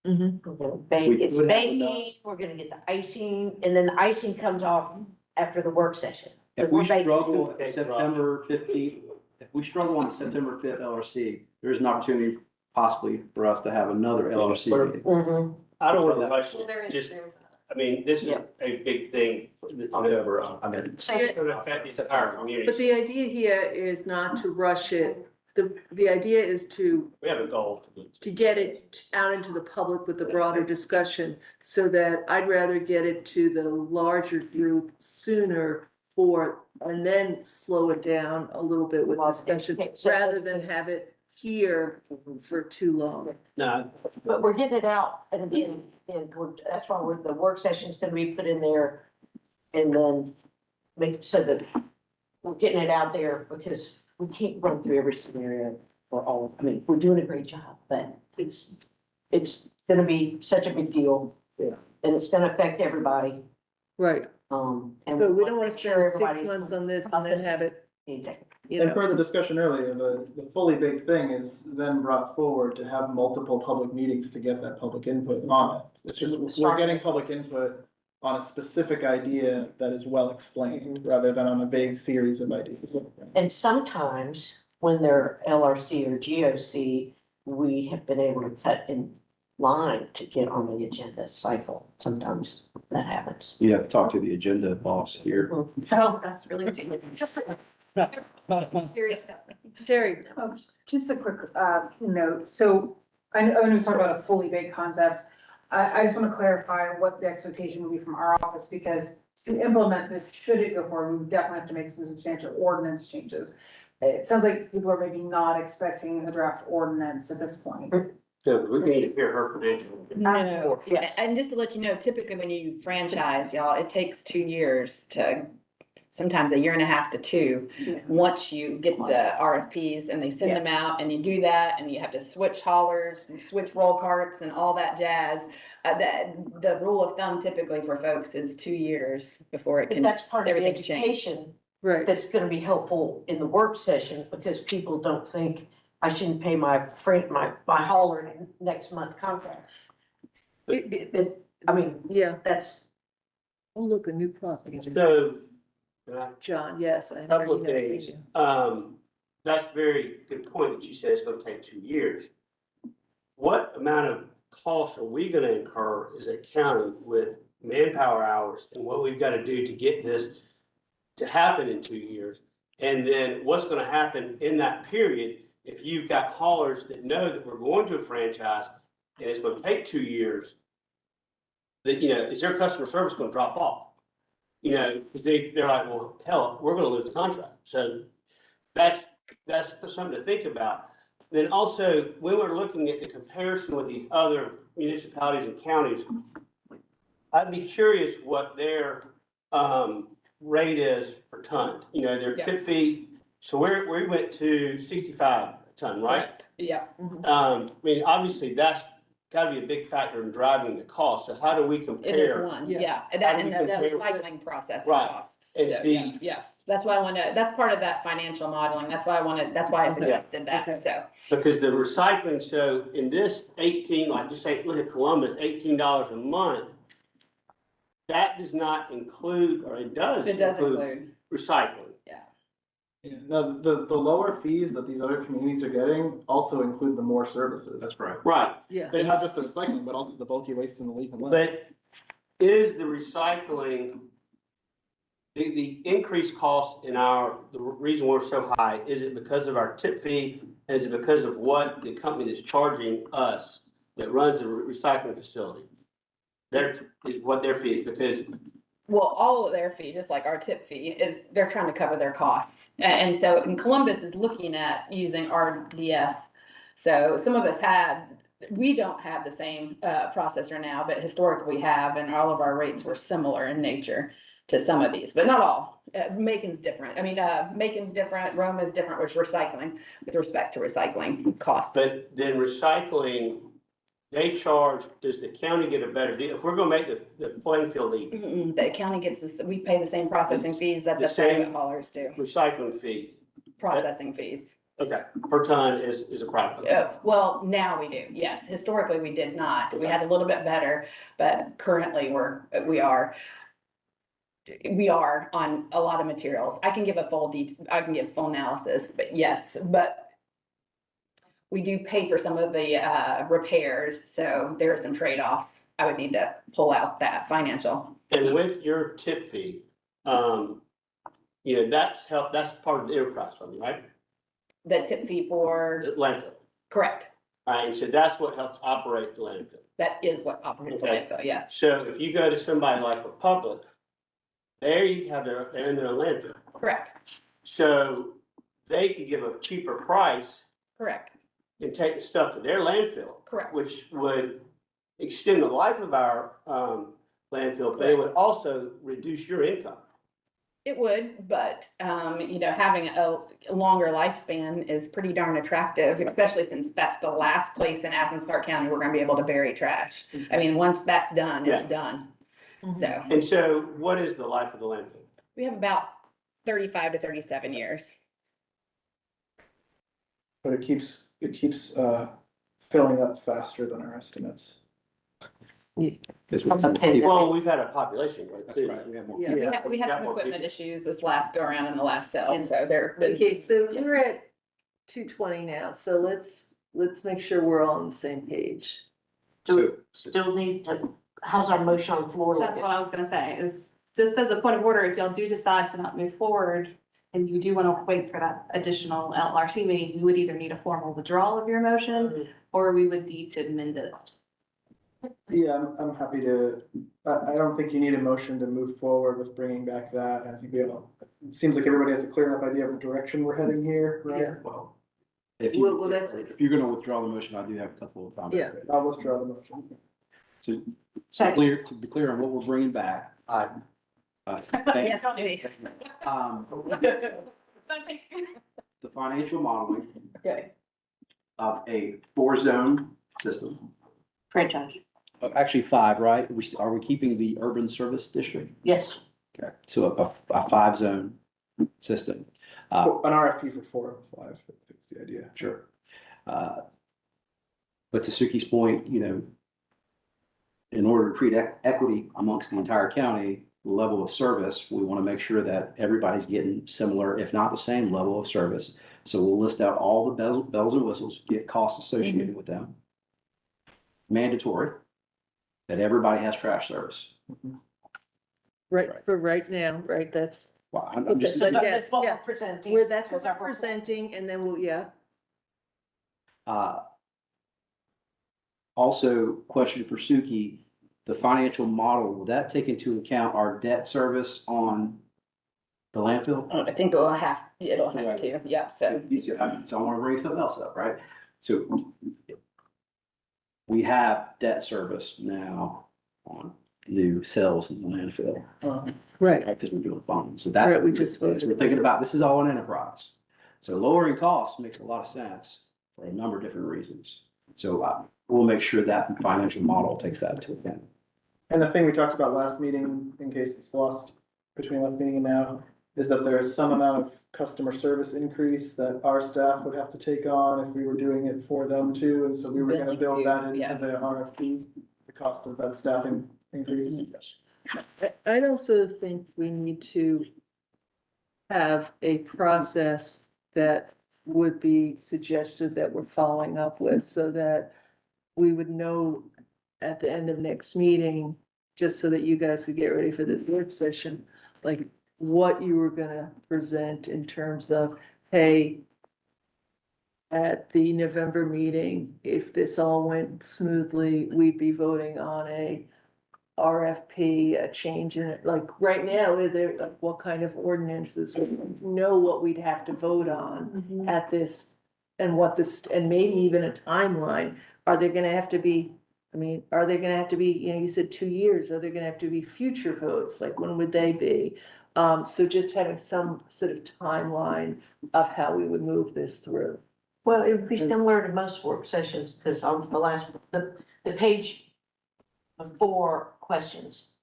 S1: Mhm.
S6: We're gonna bake,
S3: We
S6: it's
S3: would have to
S6: baking, we're gonna get the icing, and then the icing comes off after the work session.
S3: If
S6: We're
S3: we
S6: baking.
S3: struggle
S7: Okay,
S3: at September 15th, if we struggle on the September 5th LRC, there's an opportunity possibly for us to have another LRC meeting.
S6: Mhm.
S7: I don't want to rush
S4: Well, there
S7: it,
S4: is,
S7: just, I mean, this is
S6: Yeah.
S7: a big thing. It's gonna affect the entire
S1: But
S7: community.
S1: the idea here is not to rush it, the idea is to
S7: We have a goal.
S1: get it out into the public with the broader discussion, so that I'd rather get it to the larger group sooner and then slow it down a little bit with
S6: Well,
S1: discussion,
S6: okay, so-
S1: rather than have it here for too long.
S7: No,
S6: But we're getting it out, and again, that's why the work session's gonna be put in there. And then make, so that we're getting it out there, because we can't run through every scenario for all, I mean, we're doing a great job, but it's gonna be such a big deal.
S3: Yeah.
S6: And it's gonna affect everybody,
S1: Right,
S6: and.
S1: so we don't wanna
S6: make sure
S1: spend 6
S6: everybody's
S1: months on this and then
S6: processing.
S1: have it,
S6: Exactly.
S2: And per the discussion earlier, the fully baked thing is then brought forward to have multiple public meetings to get that public input on it. It's just, we're getting public input on a specific idea that is well explained, rather than on a vague series of ideas.
S6: And sometimes when they're LRC or GOC, we have been able to cut in line to get on the agenda cycle. Sometimes that happens.
S3: You have to talk to the agenda boss here.
S4: Oh, that's really just serious stuff.
S1: Jerry,
S9: Just a quick, note, so I know we talked about a fully baked concept. I just want to clarify what the expectation would be from our office, because to implement this, should it go forward, we definitely have to make some substantial ordinance changes. It sounds like people are maybe not expecting a draft ordinance at this point.
S7: So we need to hear her credentials.
S5: No,
S6: Yes.
S5: and just to let you know, typically when you franchise, y'all, it takes 2 years to, sometimes 1.5 to 2.
S9: Yeah.
S5: Once you get the RFPs and they send them out and you do that and you have to switch haulers, switch roll carts and all that jazz. The rule of thumb typically for folks is 2 years before it
S6: But
S5: can,
S6: that's part of the
S5: everything change.
S6: education
S1: right,
S6: that's gonna be helpful in the work session, because people don't think I shouldn't pay my friend, my hauler next month contract. I mean,
S1: yeah,
S6: that's,
S1: oh, look, a new clock.
S7: So,
S1: John, yes. I
S7: couple of
S1: already know,
S7: things.
S1: see
S7: That's a very good point that you said it's gonna take 2 years. What amount of cost are we gonna incur as a county with manpower hours and what we've gotta do to get this to happen in 2 years? And then what's gonna happen in that period if you've got haulers that know that we're going to a franchise and it's gonna take 2 years? That, is their customer service gonna drop off? Because they're like, well, hell, we're gonna lose the contract. So that's something to think about. Then also, when we're looking at the comparison with these other municipalities and counties, I'd be curious what their rate is per ton, their
S5: Yeah.
S7: tip fee. So we went to 65 a ton, right?
S5: Correct. Yeah.
S7: I mean, obviously, that's gotta be a big factor in driving the cost. So how do we
S5: It is
S7: compare?
S5: one,
S1: Yeah.
S5: yeah, and
S7: How
S5: that,
S7: do we
S5: and the
S7: compare-
S5: recycling processing
S7: Right.
S5: costs.
S7: And
S5: So,
S7: the-
S5: yeah, yes, that's why that's part of that financial modeling, that's why I
S1: Okay.
S5: suggested
S1: Okay.
S5: that, so.
S7: Because the recycling, so in this 18, like just say, look at Columbus, $18 a month. That does not include, or it does
S5: It does
S7: include
S5: include,
S7: recycling.
S2: Yeah, no, the lower fees that these other communities are getting also include the more services.
S3: That's right.
S7: Right,
S1: Yeah,
S2: And not just the recycling, but also the bulky waste and the leaf and litter.
S7: but is the recycling, the increased cost in the reason we're so high, is it because of our tip fee? Is it because of what the company that's charging us that runs the recycling facility? What their fee is, because
S5: well, all of their fee, just like our tip fee, is they're trying to cover their costs. And so, and Columbus is looking at using RDS. So some of us we don't have the same processor now, but historically we have, and all of our rates were similar in nature to some of these, but not all. Macon's different. I mean, Macon's different, Roma is different with recycling, with respect to recycling costs.
S7: but then recycling, they charge, does the county get a better deal? If we're gonna make the playing field even,
S5: Mm-mm, the county gets this, we pay the same processing
S7: It's
S5: fees that
S7: the
S5: the private
S7: same-
S5: haulers do,
S7: recycling fee,
S5: processing fees.
S7: okay, per ton is a private.
S5: Well, now we do, yes. Historically, we did not. We had a little bit better, but currently we are on a lot of materials. I can give I can give full analysis, but yes, but we do pay for some of the repairs, so there are some trade-offs. I would need to pull out that financial.
S7: And with your tip fee, that's part of the enterprise fund, right?
S5: The tip fee for,
S7: The landfill,
S5: correct,
S7: all right, and so that's what helps operate the landfill.
S5: that is what operates the
S7: Okay.
S5: landfill, yes,
S7: So if you go to somebody like Republic, there you have they're in their landfill.
S5: correct,
S7: So they could give a cheaper price
S5: correct,
S7: and take the stuff to their landfill,
S5: correct.
S7: which would extend the life of our landfill, but it would also reduce your income.
S5: It would, but, having a longer lifespan is pretty darn attractive, especially since that's the last place in Athens-Clarke County we're gonna be able to bury trash. I mean, once that's done, it's
S7: Yeah.
S5: done.
S1: Mhm.
S5: So,
S7: And so what is the life of the landfill?
S5: we have about 35 to 37 years.
S2: But it keeps filling up faster than our estimates.
S3: This
S6: From
S3: was-
S6: the pandemic.
S7: Well, we've had a population growth
S3: That's
S7: too.
S3: right, we have more.
S1: Yeah.
S5: We had
S7: got
S5: some
S7: more
S5: equipment
S7: people.
S5: issues this last go around in the last sale,
S1: And-
S5: so there.
S1: Okay, so
S5: Yes.
S1: we're at 2:20 now, so let's make sure we're all on the same page.
S6: Do we
S3: So-
S6: still need to, how's our motion on the floor?
S4: That's what I was gonna say, is just as a point of order, if y'all do decide to not move forward and you do wanna wait for that additional LRC meeting, you would either need a formal withdrawal of your motion or we would need to amend it.
S2: Yeah, I'm happy to, I don't think you need a motion to move forward with bringing back that. I think it seems like everybody has a clear enough idea of the direction we're heading here, right?
S1: Yeah.
S3: Well, if
S1: Well,
S3: you,
S1: that's-
S3: if you're gonna withdraw the motion, I do have a couple of comments.
S1: Yeah.
S2: I'll withdraw the motion.
S3: To
S6: Second.
S3: to be clear on what we're bringing back. Thank
S5: Yes,
S3: you.
S5: please.
S3: The financial modeling
S5: Okay.
S3: of a four-zone system,
S6: Franchise,
S3: actually five, right? Are we keeping the urban service district?
S6: yes.
S3: Okay, so a five-zone system.
S2: An RFP for 4 of 5, that's the idea.
S3: Sure. But to Suki's point, you know, in order to create equity amongst the entire county, level of service, we want to make sure that everybody's getting similar, if not the same level of service. So we'll list out all the bells and whistles, get costs associated with them. Mandatory that everybody has trash service.
S1: Right, for right now, right, that's,
S3: Well, I'm just,
S1: But
S6: But
S1: yes,
S6: that's what
S1: yeah.
S6: we're presenting.
S1: that's what
S6: as our
S1: we're presenting, and then we'll, yeah.
S3: Also, question for Suki, the financial model, will that take into account our debt service on the landfill?
S5: I think it'll have to, yeah, so.
S3: So I want to bring something else up, right? So we have debt service now on new cells in the landfill,
S1: Right.
S3: right? Because we're doing phones. So
S1: Right,
S3: that,
S1: we just
S3: as we're thinking about, this is all an enterprise. So lowering costs makes a lot of sense for a number of different reasons. So we'll make sure that financial model takes that into account.
S2: And the thing we talked about last meeting, in case it's lost between last meeting and now, is that there is some amount of customer service increase that our staff would have to take on if we were doing it for them too. And so we were gonna build that into
S5: Yeah.
S2: the RFP, the cost of that staffing increase.
S1: I'd also think we need to have a process that would be suggested that we're following up with, so that we would know at the end of next meeting, just so that you guys could get ready for this work session, like what you were gonna present in terms of, hey, at the November meeting, if this all went smoothly, we'd be voting on a RFP, a change in it, like right now, like what kind of ordinances, we know what we'd have to vote on at this. And what this, and maybe even a timeline, are there gonna have to be, I mean, are there gonna have to be, you know, you said 2 years, are there gonna have to be future votes, like when would they be? So just having some sort of timeline of how we would move this through.
S6: Well, it would be similar to most work sessions, because on the last, the page of 4 questions.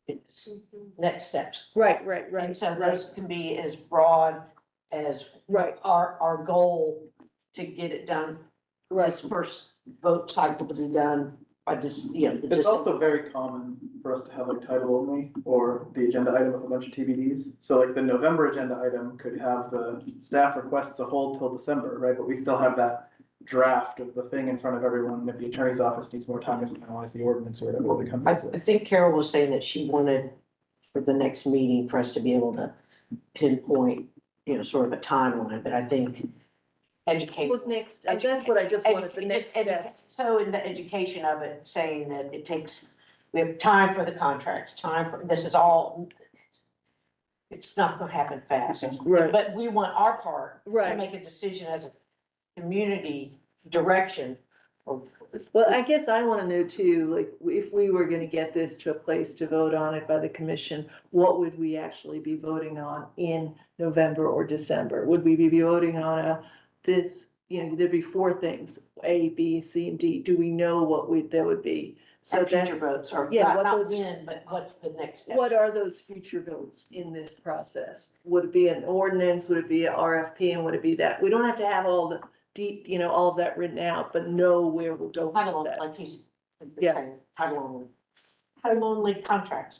S6: It's next steps.
S1: Right,
S6: And so those can be as broad as
S1: Right,
S6: our goal to get it done. This first vote cycle to be done by just, you know.
S2: It's also very common for us to have like title only or the agenda item with a bunch of TBDs. So like the November agenda item could have the staff requests a hold till December, right? But we still have that draft of the thing in front of everyone. If the attorney's office needs more time to finalize the ordinance or whatever the company
S6: I
S2: says.
S6: think Carol was saying that she wanted for the next meeting for us to be able to pinpoint, you know, sort of a timeline, but I think educate.
S1: was next, that's what I just wanted, the next steps.
S6: So in the education of it, saying that it takes, we have time for the contracts, time for, this is all, it's not gonna happen fast.
S1: Right.
S6: But we want our part to
S1: Right.
S6: make a decision as a community direction.
S1: Well, I guess I wanna know too, like, if we were gonna get this to a place to vote on it by the commission, what would we actually be voting on in November or December? Would we be voting on this, you know, there'd be 4 things, A, B, C, and D. Do we know what that would be? So
S6: And future
S1: that's,
S6: votes, or
S1: yeah, what
S6: not
S1: those-
S6: when, but what's the next step?
S1: what are those future votes in this process? Would it be an ordinance? Would it be a RFP? And would it be that? We don't have to have all the deep, you know, all of that written out, but know where we're going
S6: Kind of
S1: with that.
S6: like he's
S1: Yeah.
S6: Title-only contracts.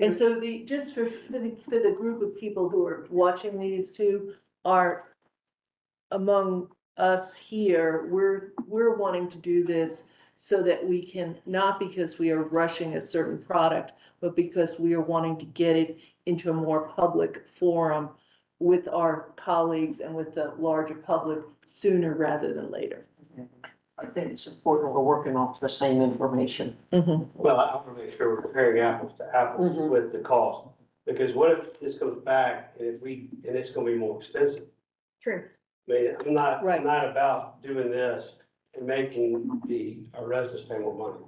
S1: And so just for the group of people who are watching these two are among us here, we're wanting to do this so that we can, not because we are rushing a certain product, but because we are wanting to get it into a more public forum with our colleagues and with the larger public sooner rather than later.
S6: I think it's important we're working off the same information.
S7: Well, I want to make sure we're comparing apples to apples
S6: Mhm.
S7: with the cost. Because what if this comes back and and it's gonna be more expensive?
S5: True.
S7: I mean, I'm
S1: Right.
S7: not about doing this and making our residents pay more money.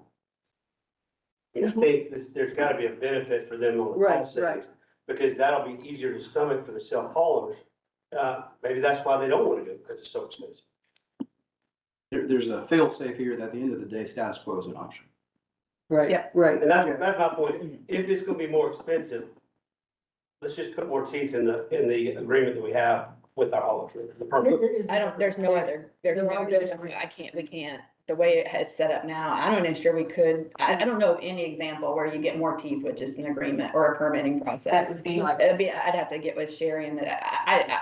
S7: I think there's gotta be a benefit for them on the
S1: Right,
S7: cost side.
S1: right.
S7: Because that'll be easier to stomach for the self-haulers. Maybe that's why they don't wanna do it, because it's so expensive.
S3: There's a fail-safe here that at the end of the day, status quo is an option.
S1: Right,
S5: Yeah.
S1: right.
S7: And that's my point. If it's gonna be more expensive, let's just put more teeth in the agreement that we have with our haulers, the permit.
S5: There's no other, we can't, the way it has set up now, I'm not even sure we could, I don't know of any example where you get more teeth with just an agreement or a permitting process.
S6: That would be like-
S5: I'd have to get with Sherry and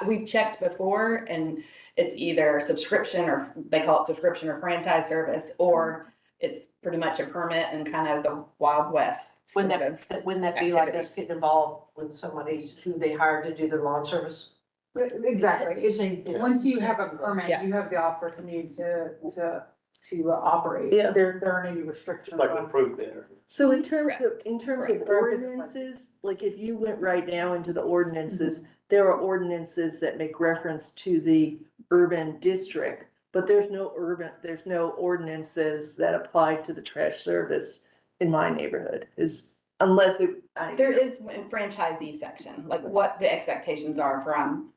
S5: we've checked before and it's either subscription or they call it subscription or franchise service, or it's pretty much a permit and kind of the Wild West sort
S6: Wouldn't
S5: of.
S6: that be like us
S5: activities.
S6: getting involved with somebody's who they hired to do the lawn service?
S9: Exactly, it's, once you have a permit,
S5: Yeah.
S9: you have the opportunity to operate.
S1: Yeah.
S9: There aren't any restrictions
S7: Like
S9: on.
S7: approved there.
S1: So in terms of
S9: Correct.
S1: ordinances, like if you went right now into the ordinances, there are ordinances that make reference to the urban district, but there's no ordinances that apply to the trash service in my neighborhood, unless it.
S5: There is a franchisee section, like what the expectations are from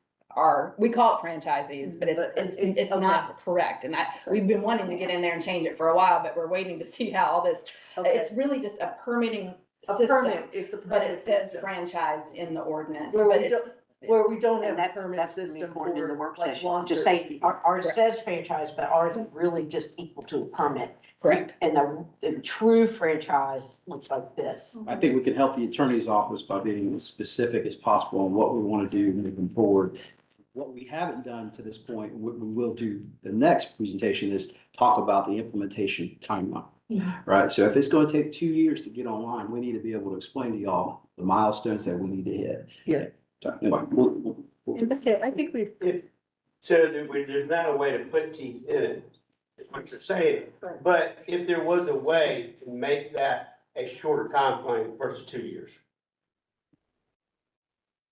S5: we call it franchisees, but it's not correct. And we've been wanting to get in there and change it for a while, but we're waiting to see how all this,
S1: Okay.
S5: it's really just a permitting
S1: A
S5: system.
S1: permit, it's a
S5: But
S1: permit
S5: it says
S1: system.
S5: franchise in the ordinance,
S1: Where
S5: but
S1: we
S5: it's.
S1: Where we don't have
S6: And
S1: a
S6: that,
S1: permit
S6: that's gonna be
S1: system
S6: important in the
S1: for
S6: work
S1: like
S6: session,
S1: lawn
S6: to
S1: service
S6: say,
S1: people.
S6: ours
S5: Correct.
S6: says franchise, but ours is really just equal to a permit.
S5: Correct.
S6: And the true franchise looks like this.
S3: I think we can help the attorney's office by being as specific as possible on what we want to do moving forward. What we haven't done to this point, what we will do, the next presentation is talk about the implementation timeline. Right, so if it's going to take 2 years to get online, we need to be able to explain to y'all the milestones that we need to hit.
S1: Yeah.
S3: So anyway, we'll-
S1: Okay, I think we've.
S7: So there's not a way to put teeth in it, is what you're saying.
S9: Right.
S7: But if there was a way to make that a shorter time frame versus 2 years.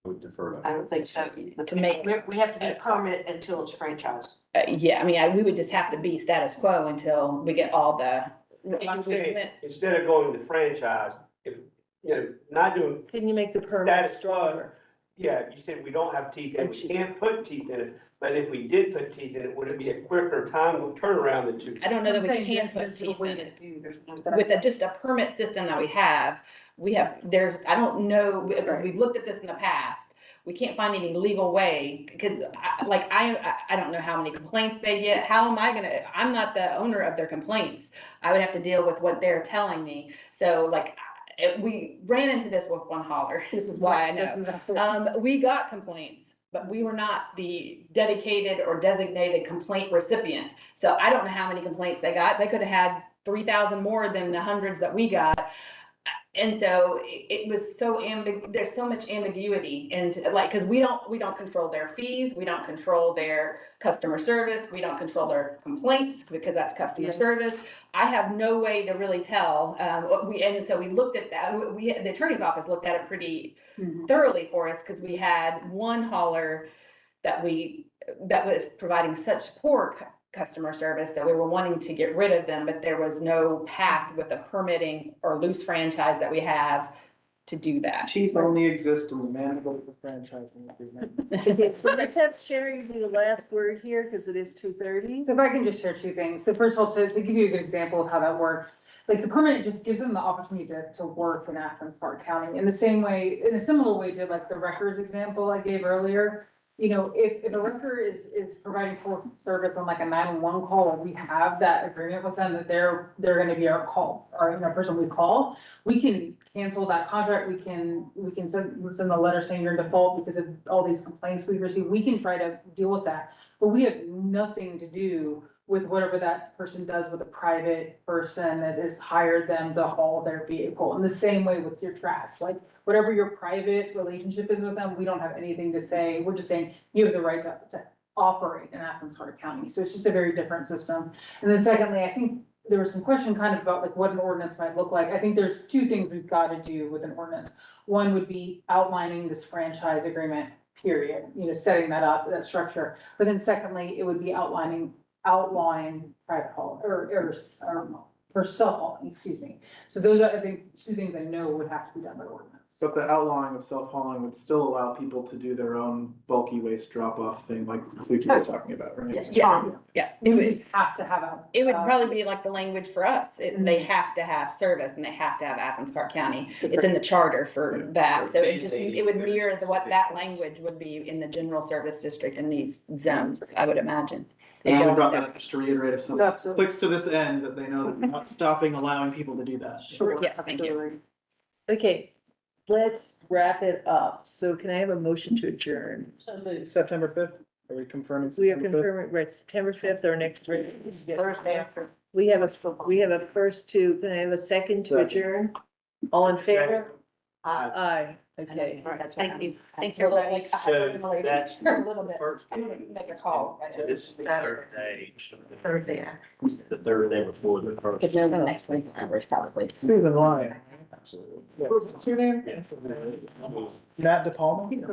S3: we'll defer to.
S6: I don't think so.
S5: To make-
S6: We have to be a permit until it's franchised.
S5: Yeah, I mean, we would just have to be status quo until we get all the.
S7: I'm saying, instead of going to franchise, if, not doing,
S1: Can you make the permit
S7: Status quo.
S1: stronger?
S7: yeah, you said we don't have teeth in it, we can't put teeth in it. But if we did put teeth in it, would it be a quicker turnaround than 2 years?
S5: I don't know that we
S9: I'm saying
S5: can
S9: that
S5: put
S9: there's a
S5: teeth
S9: way
S5: in
S9: to
S5: it.
S9: do this.
S5: With just a permit system that we have, I don't know, because we've looked at this in the past. We can't find any legal way, because I don't know how many complaints they get. How am I I'm not the owner of their complaints. I would have to deal with what they're telling me. So we ran into this with one hauler. This is why I
S9: That's
S5: know.
S9: exactly.
S5: We got complaints, but we were not the dedicated or designated complaint recipient. So I don't know how many complaints they got. They could have had 3,000 more than the hundreds that we got. And so it was so there's so much ambiguity, and cause we don't control their fees, we don't control their customer service, we don't control their complaints because that's customer
S1: Yeah.
S5: service. I have no way to really tell, and so we looked at that, the attorney's office looked at it pretty thoroughly for us, cause we had one hauler that was providing such poor customer service that we were wanting to get rid of them, but there was no path with the permitting or loose franchise that we have to do that.
S2: Teeth only exist in the manual for franchising agreement.
S1: Okay, so let's have Sherry do the last word here, because it is 2:30.
S9: So if I can just share two things. So first of all, to give you a good example of how that works, like the permit just gives them the opportunity to work in Athens-Clarke County in the same way, in a similar way to like the records example I gave earlier. if a worker is providing full service on like a 911 call, we have that agreement with them that they're gonna be our call, or, person we call, we can cancel that contract, we can send a letter saying you're in default because of all these complaints we've received, we can try to deal with that. But we have nothing to do with whatever that person does with a private person that has hired them to haul their vehicle. In the same way with your trash, like whatever your private relationship is with them, we don't have anything to say. We're just saying you have the right to operate in Athens-Clarke County. So it's just a very different system. And then secondly, I think there was some question kind of about like what an ordinance might look like. I think there's two things we've got to do with an ordinance. One would be outlining this franchise agreement, period, setting that up, that structure. But then secondly, it would be outlawing private haul or self-hauling, excuse me. So those are, I think, two things I know would have to be done by ordinance.
S2: But the outlawing of self-hauling would still allow people to do their own bulky waste drop-off thing like Suki was talking about, right?
S5: Yeah.
S9: They would just have to have a.
S5: It would probably be like the language for us. They have to have service and they have to have Athens-Clarke County. It's in the charter for that. So it would mirror what that language would be in the general service district in these zones, I would imagine.
S2: And I only brought that up just to reiterate if someone
S9: Absolutely.
S2: clicks to this end, that they know that we're not stopping allowing people to do that.
S9: Sure.
S5: Yes, thank you.
S9: Absolutely.
S1: Okay, let's wrap it up. So can I have a motion to adjourn?
S6: So moved.
S2: September fifth, are we confirming?
S1: We are
S2: September 5th?
S1: confirming, right, September 5th, our next.
S6: Thursday after.
S1: We have a first to, can I have a second to
S2: Second.
S1: adjourn? All in favor?
S6: Aye.
S1: Aye, okay.
S5: Thank you. Thank
S6: So
S5: you. Like,
S7: So that's
S5: For a little bit.
S7: first.
S5: I'm gonna make a call. right now.
S7: This is the Thursday,
S6: Thursday after.
S7: the Thursday before the first.
S5: Could know the next 24 hours probably.
S2: Susan Lyon.
S7: Absolutely.
S2: What's your name? Matt DePalma?